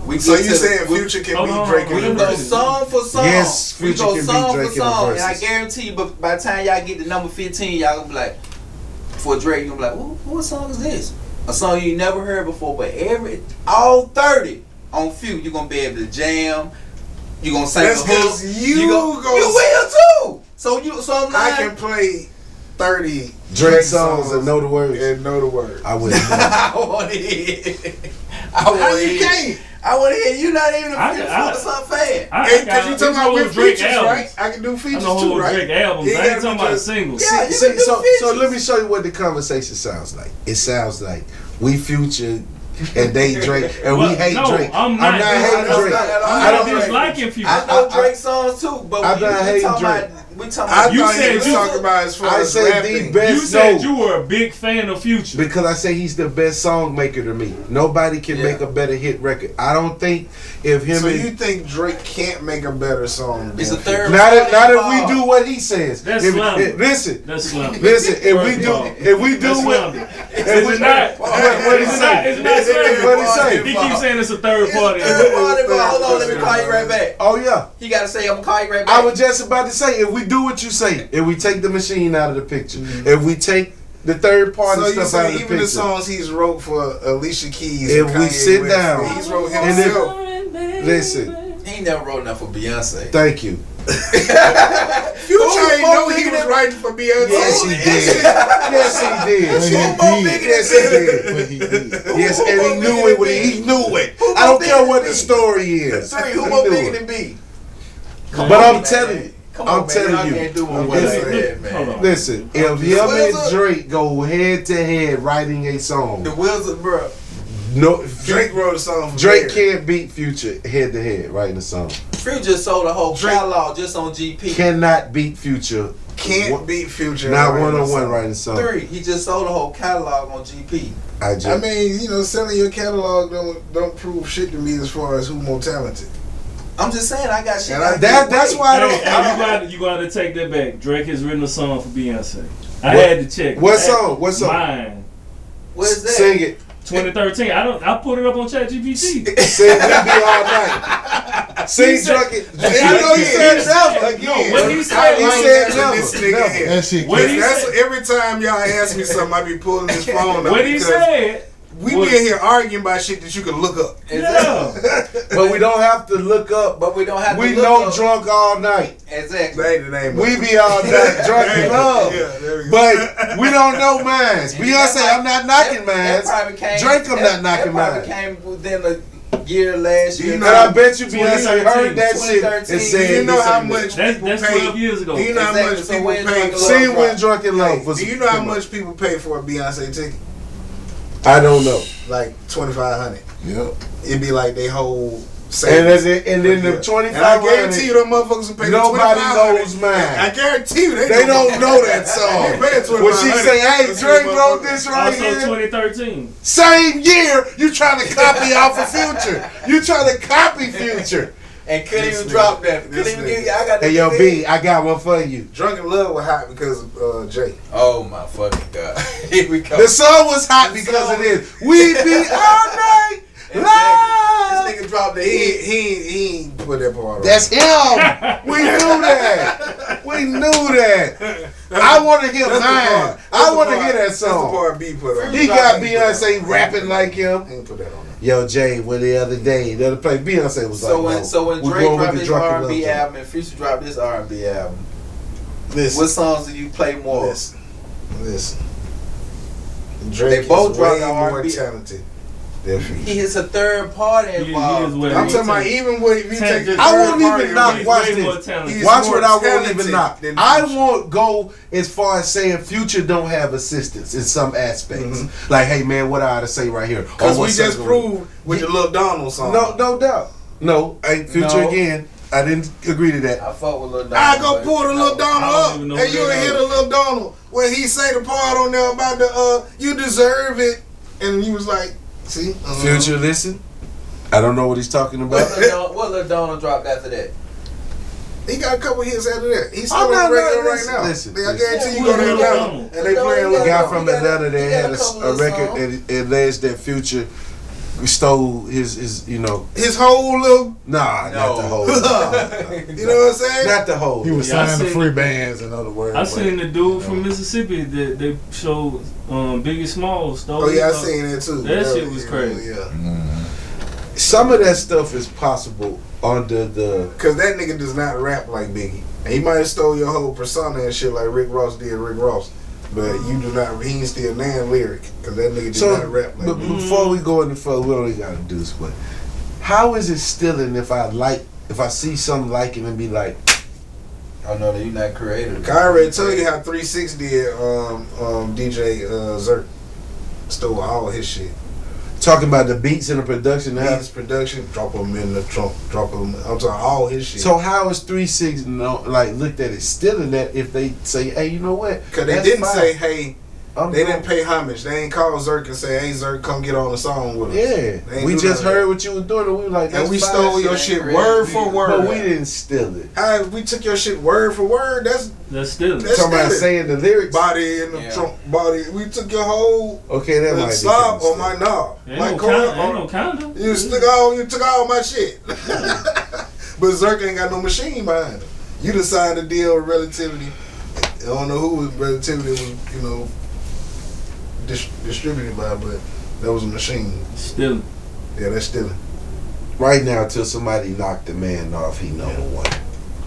we So get you to saying the, Future can beat Drake we in can the go verses? song for song. Yes, we Future go can beat song Drake for in the song, and I verses. guarantee you, but by the time y'all get to number 15, y'all gonna be like, for Drake, you gonna be like, what song is this? A song you never heard before, but all 30 on Few, you gonna be able to jam. You gonna sing That's the hook. 'cause you will too. So I'm I not. can play 30 Drake songs and know the words. And know the words. I wouldn't know. I want to hear. How you can't? I want to hear you not even a Future song fan. Because you talking about with features, right? I can do features too, right? Drake albums. I ain't talking about singles. Yeah, See, so let me show you what the conversation sounds like. It sounds like we Future and they Drake and we hate Drake. I'm not hating Drake. I don't disliking Future. I know Drake songs too, but I'm not hating Drake. We talking I about. thought he was talking about as far I as said rapping. the best. You said you were a big fan of Future. Because I say he's the best song maker to me. Nobody can make a better hit record. I don't think if him So and you think Drake can't make a better song? It's a third. not if we do what he says. That's If- slander. Listen, That's slander. listen. If we First do, of all. if we do That's what, slander. if Is we it not? what he say? It's not slander. What he say? He keeps saying it's a third party. Third party, but hold on, let me call you right back. Oh yeah. He gotta say, I'm gonna call you right back. I was just about to say, if we do what you say, if we take the machine out of the picture, if we take the third party So you stuff out say of the even the picture, songs he's wrote for Alicia Keys, if and we Kanye sit West, down, he's wrote and himself. listen, He ain't never wrote enough for Beyonce. thank you. Future ain't know he was writing for Beyonce. Yes, he did. Yes, he did. Yes, he did. Yes, and he knew it. He knew it. I don't care what the story is. Three, who He more knew bigger it. than B? But I'm telling you. Come I'm on, man. telling Y'all you. can't do what Listen, said, man. Listen, if him and Drake go head to head writing a song, The Wizard, bro. no, Drake wrote a song for Drake Barry. can't beat Future head to head writing a song. Future just sold a whole catalog just on GP. Cannot beat Future. Can't beat Future. Not writing a 1-on-1 song. writing a song. 3, he just sold a whole catalog on GP. I I mean, selling your catalog don't prove shit to me as far as who more talented. I'm just saying, I got shit. And that's why I don't. You gotta take that back. Drake has written a song for Beyonce. I had to check. What song? What song? Mine. What is that? Sing it. 2013. I put it up on ChatGPT. Sing We Be All Night. Sing Drunken. I know you said never again. What he said? He said never. That shit. That's every time y'all ask me something, I be pulling this phone up. What he said? We be in here arguing about shit that you can look up. Yeah. But we don't have to look up. But we don't have to We look know up. Drunk All Night. Exactly. That ain't the name of We it. Be All Night. Drunk in Love. Yeah, there we go. But we don't know mines. Beyonce, I'm not knocking mines. Drake, I'm not knocking mines. That probably came within a year last year. And I bet you Beyonce heard that shit and said, do you know how much people That's pay? 12 years ago. Do you know how much people pay? Seen When Drunk in Love. Do you know how much people pay for a Beyonce ticket? I don't know. Like $2,500. Yep. It'd be like they whole and then the 25. And I guarantee you, them motherfuckers will pay nobody knows $2,500. mine. I guarantee you, they don't know that song. They pay $2,500. When she say, "Hey, Drake wrote this right Also here," 2013. same year, you trying to copy off of Future. You trying to copy Future. And couldn't even drop that. Couldn't even get. I got. Hey, yo, B, I got one for you. Drunk in Love was hot because of Jay. Oh my fucking god! Here we go. The song was hot because of this. We be all night. Love. This nigga dropped the hit. He ain't put that part on. That's him. We knew that. We knew that. I want to hear mine. I want to hear that song. That's the part B put on. He got Beyonce rapping like him. He ain't put that on. Yo, Jay, when the other day, the other play, Beyonce was So like, when no, so when we're Drake going with dropped the his Drunken R&B Love album and Future dropped his R&B album, Listen. what songs do you play more? Listen. Drake They both is way dropped more R&B. talented than Future. He is a third party involved. I'm talking about even when you take the I won't third even party, knock. Watch way more this. talented. Watch more what I won't talented even knock. than I Future. won't go as far as saying Future don't have assistance in some aspects. Like, hey man, what I ought to say right here? Because Or we what's just up? proved with the Lil Donald song. No doubt. No, ain't Future No. again. I didn't agree to that. I fuck with Lil Donald. I go but- pull the Lil I Donald don't up. even know And who you that ain't hear is. the Lil Donald when he say the part on there about the you deserve it. And he was like, see? Future, listen. I don't know what he's talking about. What Lil Donald dropped after that? He got a couple hits after that. He's still I'm on not- the radio right listen, now. listen, I listen. guarantee you Yeah, go to Lil Atlanta Donald. and they playing The Lil guy Donald. from Atlanta that he had got a couple a of record songs. that alleged that Future stole his you know. His whole little, Nah, not the whole. you know what I'm saying? Not the whole. He was Yeah, I signing the seen- free bands, in other words. I seen the dude from Mississippi that they showed Biggie Smalls. Oh yeah, I seen that too. That shit was crazy. Yeah. Some of that stuff is possible under the. Cause that nigga does not rap like Biggie. And he might have stole your whole persona and shit like Rick Ross did Rick Ross. But you do not, he ain't still nan lyric. Cause that nigga did not rap like but Biggie. before we go any further, we only gotta do this. But how is it stealing if I see something like it and be like, Oh no, you're not creative. I already told you how 36 did DJ Zerk. Stole all his shit. talking about the beats and the production? Beats, production, drop them in the trunk, drop them. I'm talking all his shit. So how is 3-6 like looked at it stealing that if they say, hey, you know what? Because they That's didn't fine. say, hey, I'm they doing- didn't pay homage. They ain't call Zerk and say, hey, Zerk, come get on the song with us. Yeah, They ain't we do just none of heard what you was doing, and we were like, And that's we fine. stole your shit word for word. But we didn't steal it. How we took your shit word for word? That's stealing. Talking about saying the lyrics. Body in the trunk, body. We took your whole Okay, that might be slob kinda on my knob. Ain't Like, no come count- on. ain't no counter. You took all my shit. But Zerk ain't got no machine behind him. You done signed a deal with Relativity. I don't know who Relativity was, you know, distributed by, but that was a machine. Stealing. Yeah, that's stealing. Right now, till somebody knocked the man off, he number one.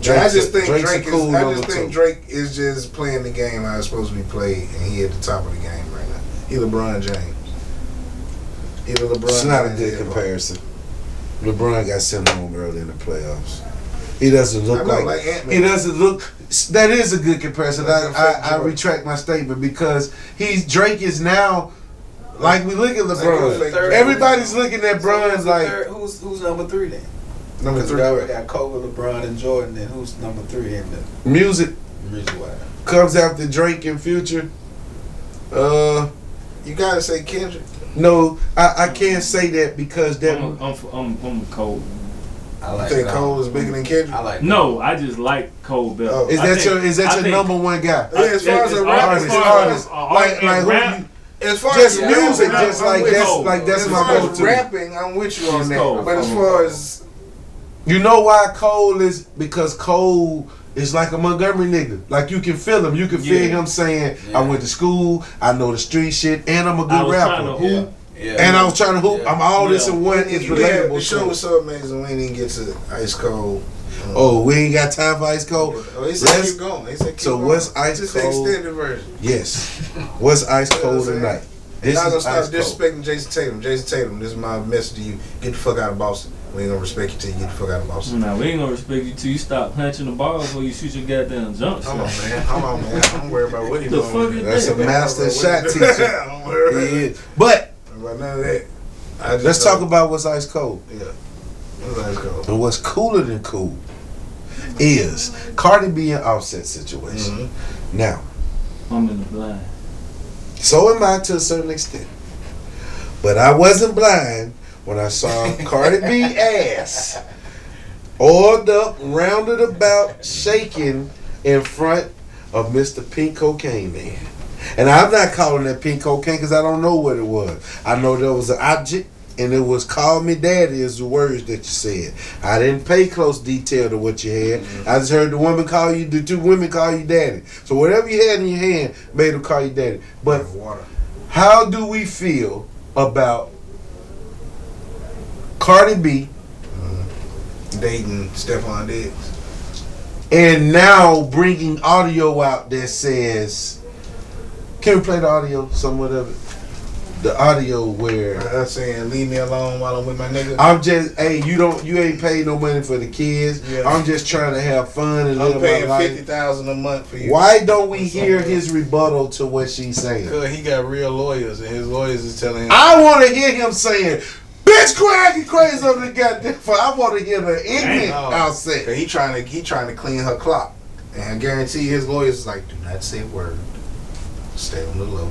I just think Drake's a Drake cool is. I number just think two. Drake is just playing the game how it's supposed to be played, and he at the top of the game right now. He LeBron James. He the LeBron. It's not a James good hip-hop. comparison. LeBron got sent home early in the playoffs. He doesn't look I know, like like Ant-Man. he doesn't look. That is a good comparison. Like I retract my statement because Drake is now like we look at LeBron. Third- Everybody's looking at Bron's like who's number three then? Number 'Cause three. we already got Kobe, LeBron, and Jordan. Then who's number three in the music music wise? comes after Drake and Future. You gotta say Kendrick. No, I can't say that because that I'm cold. I like You think Cole is bigger than Kendrick? I like. No, I just like Cole better. Oh. Is that your number one guy? Yeah, as far as a artist, like who you, as far just as music, rapping, just like that's as my far as go-to. rapping, I'm with you on that. Cole. But as far as You know why Cole is? Because Cole is like a Montgomery nigga. Like you can feel him. You can feel him saying, I went to school, I know the street shit, and I'm a good rapper. And I was trying to hoop. I'm all this in one. It's relatable. The show was so amazing. We didn't even get to Ice Cold. Oh, we ain't got time for Ice Cold. Oh, he said keep going. He said keep so going. what's Ice Just Cold? the extended version. Yes. What's Ice Cold tonight? This not gonna is stop Ice Cold. disrespecting Jason Tatum. Jason Tatum, this is my message to you. Get the fuck out of Boston. We ain't gonna respect you till you get the fuck out of Boston. Nah, we ain't gonna respect you till you stop punching the ball before you shoot your goddamn jump shot. Come on, man. Come on, man. Don't worry about what he The doing. fuck is That's a that? master shot teacher. Don't worry about He is. But about none of that. let's talk about what's Ice Cold. Yeah. What's Ice Cold? And what's cooler than cool is Cardi B and Offset situation. Mm-hmm. Now, I'm in the blind. so am I to a certain extent. But I wasn't blind when I saw Cardi B ass oiled up, rounded about, shaking in front of Mr. Pink Cocaine Man. And I'm not calling that pink cocaine because I don't know what it was. I know there was an object and it was "call me daddy" is the words that you said. I didn't pay close detail to what you had. I just heard the two women call you daddy. So whatever you had in your hand made them call you daddy. But how do we feel about Cardi B dating Stephon Diggs and now bringing audio out that says, can we play the audio, somewhat of it? The audio where I'm saying leave me alone while I'm with my nigga. I'm just, hey, you ain't paid no money for the kids. Yeah. I'm just trying to have fun and I'm live paying my life. $50,000 a month for you. Why don't we hear his rebuttal to what she's saying? Because he got real lawyers and his lawyers is telling him. I want to hear him saying, "Bitch, quit crazy over the goddamn." I want to hear the ignorant outset. He trying to clean her clock, and I guarantee his lawyers is like, do not say a word. Stay on the low.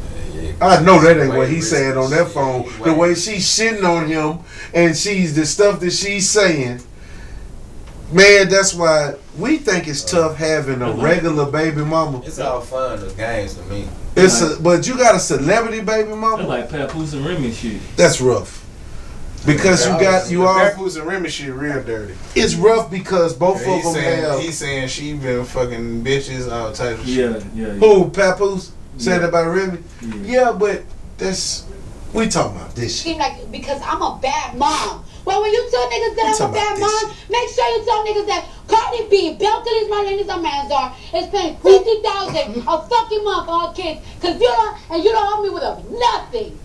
I know that ain't what he's saying on that phone. The way she's shitting on him and she's the stuff that she's saying. Man, that's why we think it's tough having a regular baby mama. It's all fun, the games to me. But you got a celebrity baby mama. That's like Papoose and Remy shit. That's rough. Because you are. Papoose and Remy shit real dirty. It's rough because both of them have. He's saying she been fucking bitches, all types of shit. Yeah. Who, Papoose? Said about Remy? Yeah, but we talking about this shit. Seem like because I'm a bad mom. Well, when you tell niggas that I'm a bad mom, make sure you tell niggas that Cardi B, Belton is my name, is a Manzar, is paying $50,000 a fucking month for her kids. Cause you don't help me with nothing.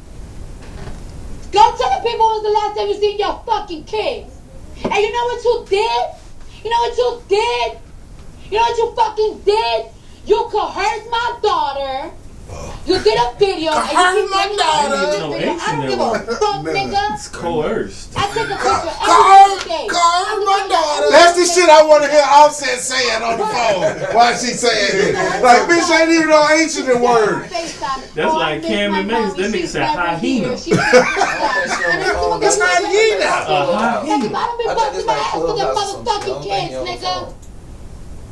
Go tell the people when was the last time you seen your fucking kids. And you know what you did? You know what you did? You know what you fucking did? You coerced my daughter. You did a video. Coerced my daughter. I don't give a fuck, nigga. It's coerced. I took a picture every day. Coerced my daughter. That's the shit I want to hear Offset saying on the phone. Why she saying it? Like, bitch ain't even no ancient word. That's like Cam and Mace. That nigga said hyena. It's hyena. I don't be busting my ass for them motherfucking kids, nigga.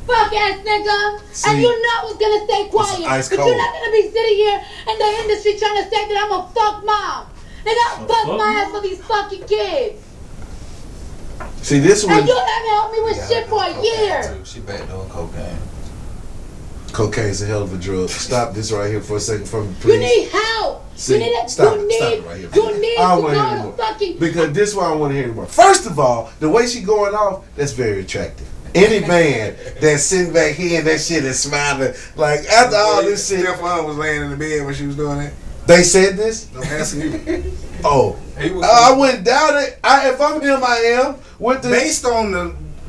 Fuck ass nigga. And you know I was gonna stay quiet. Ice But cold. you're not gonna be sitting here in the industry trying to say that I'm a fuck mom. Nigga, I'll bust my ass for these fucking kids. See, this And one. you haven't helped me with shit for a year. She back doing cocaine. Cocaine's a hell of a drug. Stop this right here for a second for me, You please. need help. See, you need it. stop You it. Stop need, it right here. you need I to don't want to hear go to anymore. fucking. Because this is why I want to hear anymore. First of all, the way she going off, that's very attractive. Any man that's sitting back here and that shit is smiling, like after all this shit. Stephon was laying in the bed when she was doing that. They said this? I'm asking you. Oh. I wouldn't doubt it. If I'm him, I am. Based on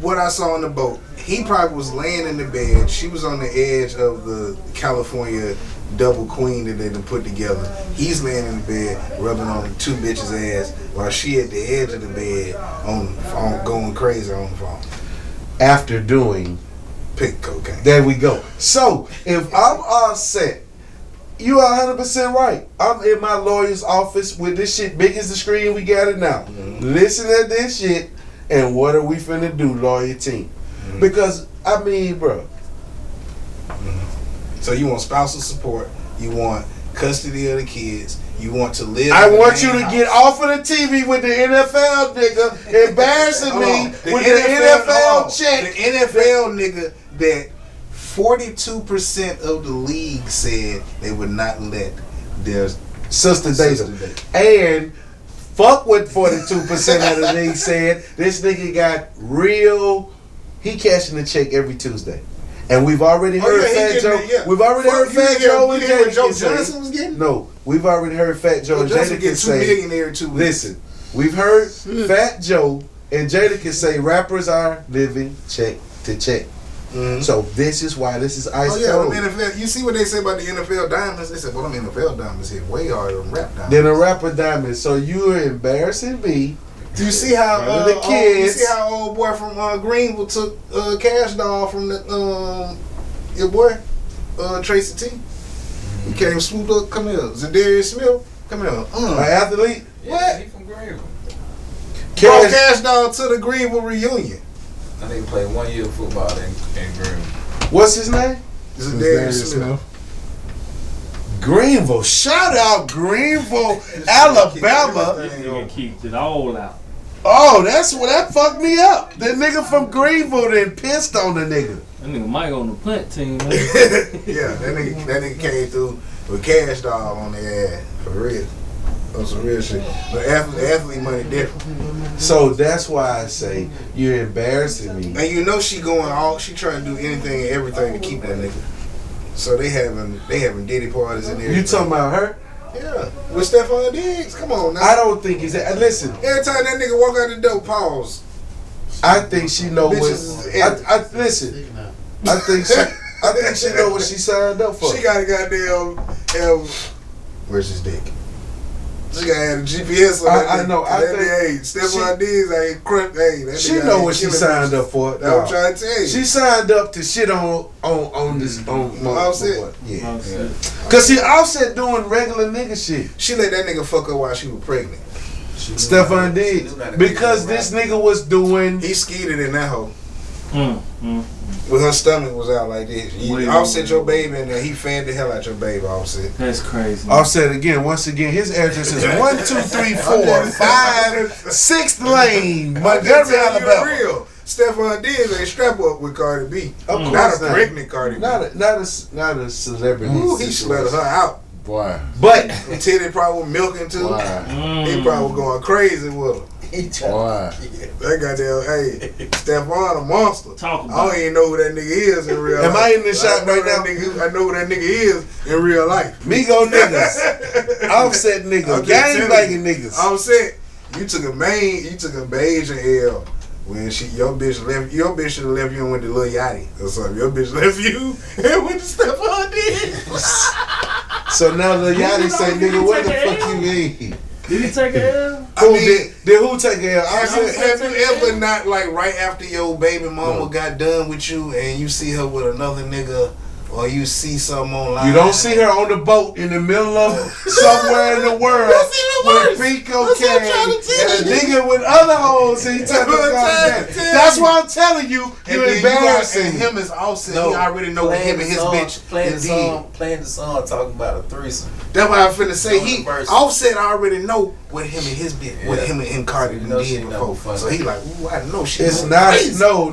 what I saw on the boat, he probably was laying in the bed. She was on the edge of the California double queen that they done put together. He's laying in the bed, rubbing on two bitches' ass, while she at the edge of the bed on going crazy on the phone. After doing pick cocaine. There we go. So if I'm all set, you are 100% right. I'm in my lawyer's office with this shit big as the screen we got it now. Listen to this shit. And what are we finna do, lawyer team? Because, I mean, bro. So you want spousal support. You want custody of the kids. You want to live. I in the want you main to house. get off of the TV with the NFL nigga embarrassing me with the NFL check. The NFL nigga that 42% of the league said they would not let their Sister date. And fuck what 42% of the league said. This nigga got real. He cashing the check every Tuesday. And we've already heard Fat Joe. We've already heard Fat Joe and Jadakiss say. No, we've already heard Fat Joe and Jadakiss say. $2 million every 2 weeks. Listen, we've heard Fat Joe and Jadakiss say rappers are living check to check. So this is why this is ice cold. The NFL, you see what they say about the NFL diamonds? They said, well, them NFL diamonds hit way harder than rap diamonds. Then a rapper diamond. So you are embarrassing me. Do you see how the kids? You see how old boy from Greenville took Cash Doll from the your boy Tracy T? He came swooped up. Come here, Zadarius Smith. Come here, An athlete. Yeah, he from Greenville. Brought Cash Doll to the Greenville reunion. I think he played 1 year of football in Greenville. What's his name? Zadarius Smith. Greenville. Shout out Greenville, Alabama. This nigga keeps it all out. Oh, that's what that fucked me up. The nigga from Greenville then pissed on the nigga. That nigga Mike on the punt team, man. Yeah, that nigga came through with Cash Doll on their ass. For real. On some real shit. But athlete money different. So that's why I say you're embarrassing me. And you know she trying to do anything and everything to keep that nigga. So they having Diddy parties in there. You talking about her? Yeah. With Stephon Diggs. Come on now. I don't think he's that. Listen. Every time that nigga walk out the door, pause. I think she know what. Listen. I think she know what she signed up for. She got a goddamn. Where's his dick? She got to have a GPS on that. I know. I think Stephon Diggs ain't crunk. Hey, that she know what she signed up for. That's what I'm trying to tell you. She signed up to shit on this Offset. Yeah. Cause she Offset doing regular nigga shit. She let that nigga fuck her while she was pregnant. Stephon Diggs. Because this nigga was doing. He skeeted in that hole. With her stomach was out like this. Offset your baby and then he fed the hell out your baby, Offset. That's crazy. Offset again, once again, his address is 1, 2, 3, 4, 5, 6th Lane, Montgomery, Alabama. Real. Stephon Diggs ain't strap up with Cardi B. Of course not a pregnant Cardi B. Not a celebrity. Ooh, he slutted her out. Boy. But Titty probably was milking too. He probably was going crazy with her. Boy. That goddamn, hey, Stephon a monster. I don't even know who that nigga is in real life. Am I in the shot right now? I know who that nigga is in real life. Migo niggas. Offset niggas. Gang banging niggas. Offset. You took a major L when your bitch should have left you and went to Lil Yachty or something. Your bitch left you and went to Stephon Diggs. So now Lil Yachty say, nigga, what the fuck you mean? Did he take a L? Did who take a L? Have you ever not, like, right after your baby mama got done with you and you see her with another nigga or you see something online? You don't see her on the boat in the middle of somewhere in the world with pink cocaine and a nigga with other hoes and he took her down. That's why I'm telling you, you're embarrassing. And him as Offset, he already know what him and his bitch playing the song, talking about a threesome. That's why I'm finna say Offset already know what him and his bitch, what him and Cardi did before. So he like, ooh, I know shit. It's not no.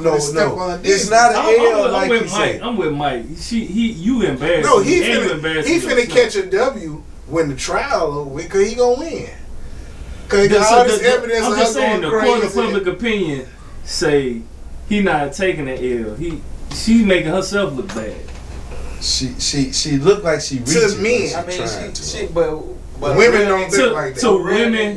It's not an L like I'm you with say. Mike. I'm with Mike. You embarrassed. No, me. he And you embarrassed finna yourself. catch a W when the trial over with, cause he gonna win. Cause he got all this evidence I'm of just her saying, going the court of crazy. public opinion say he not taking an L. She making herself look bad. She looked like she reaching. To me, I mean, she but women don't think like that. To women,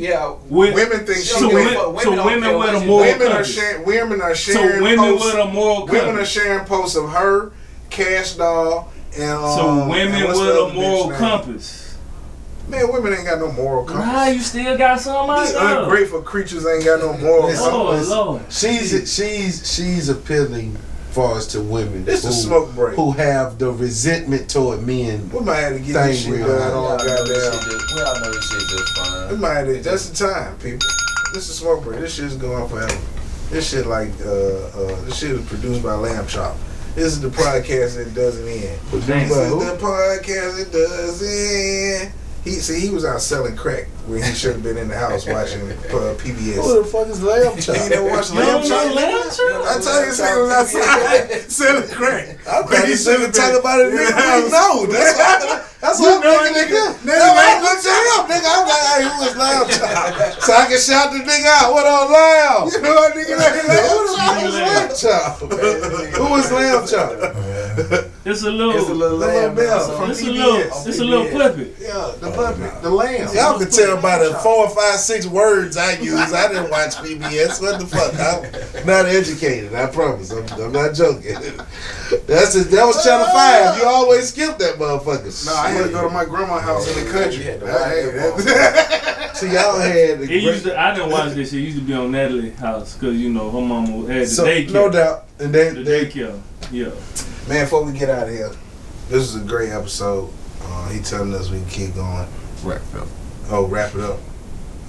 women think she women with a moral compass. Women are sharing So women posts. with a moral Women are compass. sharing posts of her, Cash Doll, and So women and what's with the a other moral bitch name? compass. Man, women ain't got no moral compass. Nah, you still got some out These there. ungrateful creatures ain't got no moral compass. Lord. She's appealing far as to women This is smoke break. who have the resentment toward men. We might have to get this shit real done high. on we all goddamn. know this shit just fine. We might have to, that's the time, people. This is smoke break. This shit's going on forever. This shit this shit is produced by Lamb Chop. This is the podcast that doesn't end. This is the podcast that doesn't end. He was out selling crack when he should have been in the house watching PBS. Who the fuck is Lamb Chop? You never watched Lamb Chop? I tell you, this nigga was outside selling crack. I thought he should have talked about it. Nigga, no, that's what I'm thinking. Nigga, I looked up, nigga. I'm like, hey, who is Lamb Chop? So I can shout the nigga out. What on Lamb? You know what nigga Lamb Chop? Who is Lamb Chop? It's a little lamb from it's a little puppet. Yeah, the puppet, the lamb. Y'all can tell by the 4, 5, 6 words I use. I didn't watch PBS. What the fuck? I'm not educated. I promise. I'm not joking. That was Channel 5. You always skip that motherfucker. No, I had to go to my grandma's house in the country. See, y'all had I didn't watch this shit. It used to be on Natalie's house because her mama had the daycare. No doubt. And the daycare. Yeah. Man, before we get out of here, this is a great episode. He telling us we can keep going. Wrap it up. Oh, wrap it up.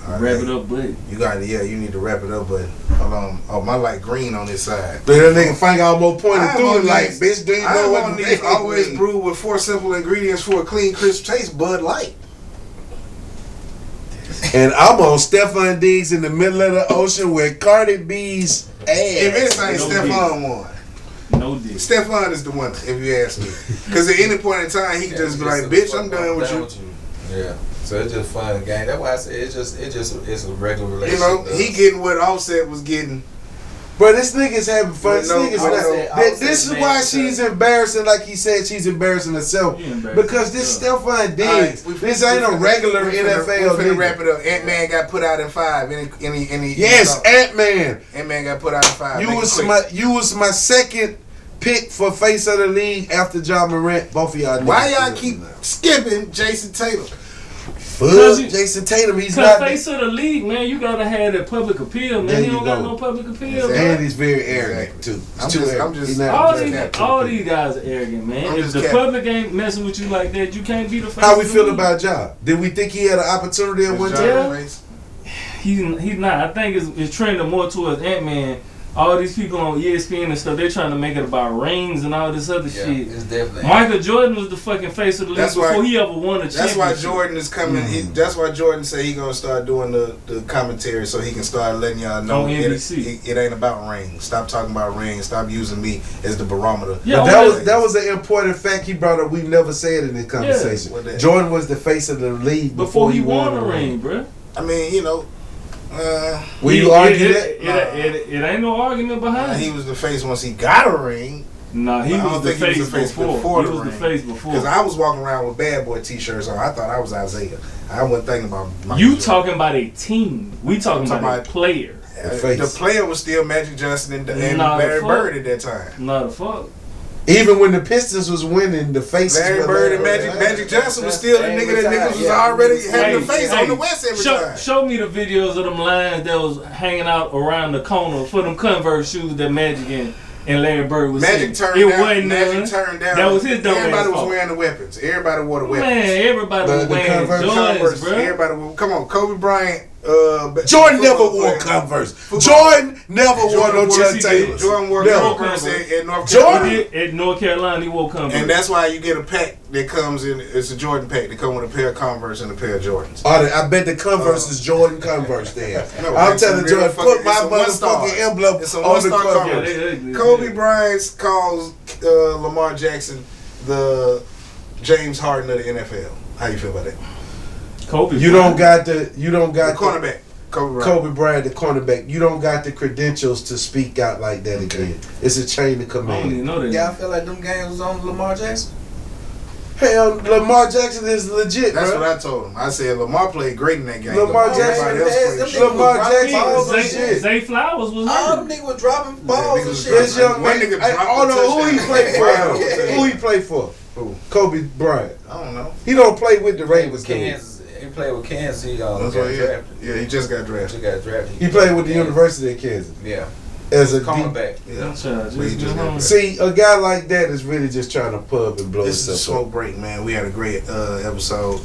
Right, wrap it up, buddy. You need to wrap it up, but hold on. Oh, my light green on this side. But that nigga finger almost pointed through the light, bitch. Do you know what these always brewed with 4 simple ingredients for a clean, crisp taste, Bud Light. And I'm on Stefan Diggs in the middle of the ocean with Cardi B's ass. If this ain't Stefan one. No dick. Stefan is the one, if you ask me. Because at any point in time, he can just be like, bitch, I'm done with you. Yeah. So it's just fun game. That's why I say it's a regular relationship. You know, he getting what Offset was getting. Bro, this nigga's having fun. This is why she's embarrassing, like he said, she's embarrassing herself. Because this Stefan Diggs, this ain't a regular NFL. We're finna wrap it up. Ant-Man got put out in 5. Yes, Ant-Man. Ant-Man got put out in 5. You was my second pick for face of the league after John Morant. Both of y'all. Why y'all keep skipping Jason Tatum? Fuck Jason Tatum, he's not face of the league, man. You gotta have that public appeal, man. He don't got no public appeal, and he's very arrogant too. All these guys are arrogant, man. If the public ain't messing with you like that, you can't be the face. How we feel about Ja? Did we think he had an opportunity at one time? He's not. I think it's trending more towards Ant-Man. All these people on ESPN and stuff, they're trying to make it about rings and all this other shit. It's definitely Michael Jordan was the fucking face of the league before he ever won a championship. That's why Jordan is coming. That's why Jordan said he gonna start doing the commentary so he can start letting y'all know on NBC. It ain't about rings. Stop talking about rings. Stop using me as the barometer. Yeah, that was an important fact he brought up. We've never said in this conversation. Yeah. Jordan was the face of the league before he won a ring, bro. I mean, you know. Will you argue that? It ain't no argument behind it. He was the face once he got a ring. No, he was the face before. He was the face before. Because I was walking around with Bad Boy t-shirts on. I thought I was Isaiah. I wasn't thinking about you talking about a team. We talking about a player. The player was still Magic Johnson and Larry Bird at that time. Not a fuck. Even when the Pistons was winning, the faces Larry Bird and Magic Johnson was still the nigga that niggas was already having the face on the West every time. Show me the videos of them lines that was hanging out around the corner for them Converse shoes that Magic and Larry Bird was Magic turned down. That was his dumb Everybody was wearing the weapons. Everybody wore the weapons. Man, everybody was wearing Jordans, bro. Everybody, come on, Kobe Bryant. Jordan never wore Converse. Jordan never wore no Chuck Taylors. Jordan wore Converse at North Carolina. At North Carolina, he wore Converse. And that's why you get a pack that comes in. It's a Jordan pack that comes with a pair of Converse and a pair of Jordans. I bet the Converse is Jordan Converse there. I'm telling Jordan, put my motherfucking emblem on the Converse. Kobe Bryant calls Lamar Jackson the James Harden of the NFL. How you feel about that? You don't got the cornerback. Kobe Bryant, the cornerback. You don't got the credentials to speak out like that again. It's a chain of command. I don't even know that. Yeah, I feel like them games was on Lamar Jackson. Hell, Lamar Jackson is legit, That's bro. what I told him. I said Lamar played great in that game. Lamar Jackson was legit. Zay Flowers was all them niggas was dropping balls and shit. This young man, I don't know who he played for. Who he played for? Who? Kobe Bryant. I don't know. He don't play with the Ravens. He played with Kansas. He drafted. Yeah, he just got drafted. He played with the University of Kansas. Yeah. As a cornerback. Yeah. See, a guy like that is really just trying to pub and blow this himself is a smoke break, man. We had a great episode.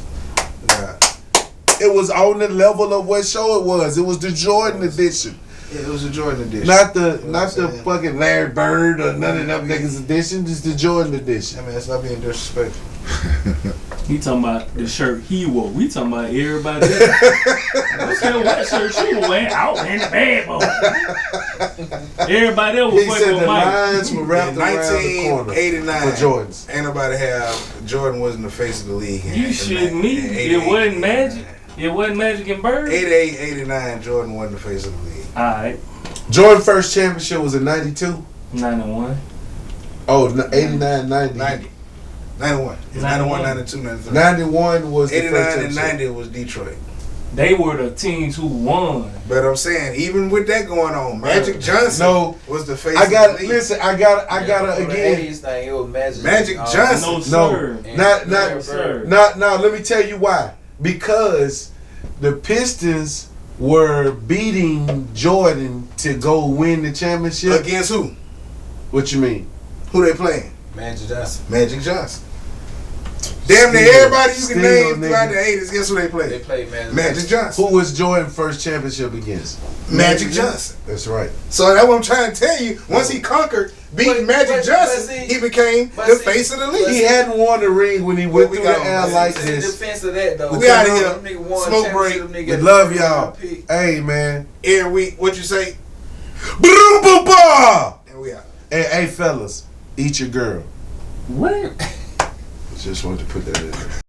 It was on the level of what show it was. It was the Jordan edition. It was a Jordan edition. Not the You know what not I'm the saying? fucking Larry Bird or none of them niggas edition. Just the Jordan edition. I mean, it's not being disrespectful. He talking about the shirt he wore. We talking about everybody else. What's that what shirt she was wearing? Out in the bad boy. Everybody else was He said fucking the with Mike. lines were wrapped In around the corner 1989, for Jordans. ain't nobody have Jordan wasn't the face of the league. You shitting me? It wasn't Magic. It wasn't Magic and Bird. 88, 89, Jordan wasn't the face of the league. Alright. Jordan first championship was in 92. 91. Oh, 89, 90. 90. 91. It's 91, 92, 93. 91 was the 89 first and championship. 90 was Detroit. They were the teams who won. But I'm saying, even with that going on, Magic Johnson No, was the face I of got the league. listen. I gotta For the again. 80s thing, it was Magic. Magic Johnson. No, No, sir. not sir. no. Let me tell you why. Because the Pistons were beating Jordan to go win the championship. Against who? What you mean? Who they playing? Magic Johnson. Magic Johnson. Damn near Still- everybody you can still, name nigga. throughout the 80s, guess who they They played? played Magic. Magic Johnson. Who was Jordan's first championship against? Magic Johnson. That's right. So that's what I'm trying to tell you. Once he conquered, beating Magic but Johnson, see- he became but the see- face of the but league. He hadn't won the ring when he went we through the got air on. like In this. defense of that though, We outta here. them nigga won Smoke championship, break. them We niggas love first y'all. round pick. Hey man. Every week, what you say? Ba-da-ba-ba! And we out. Hey fellas, eat your girl. What? Just wanted to put that in there.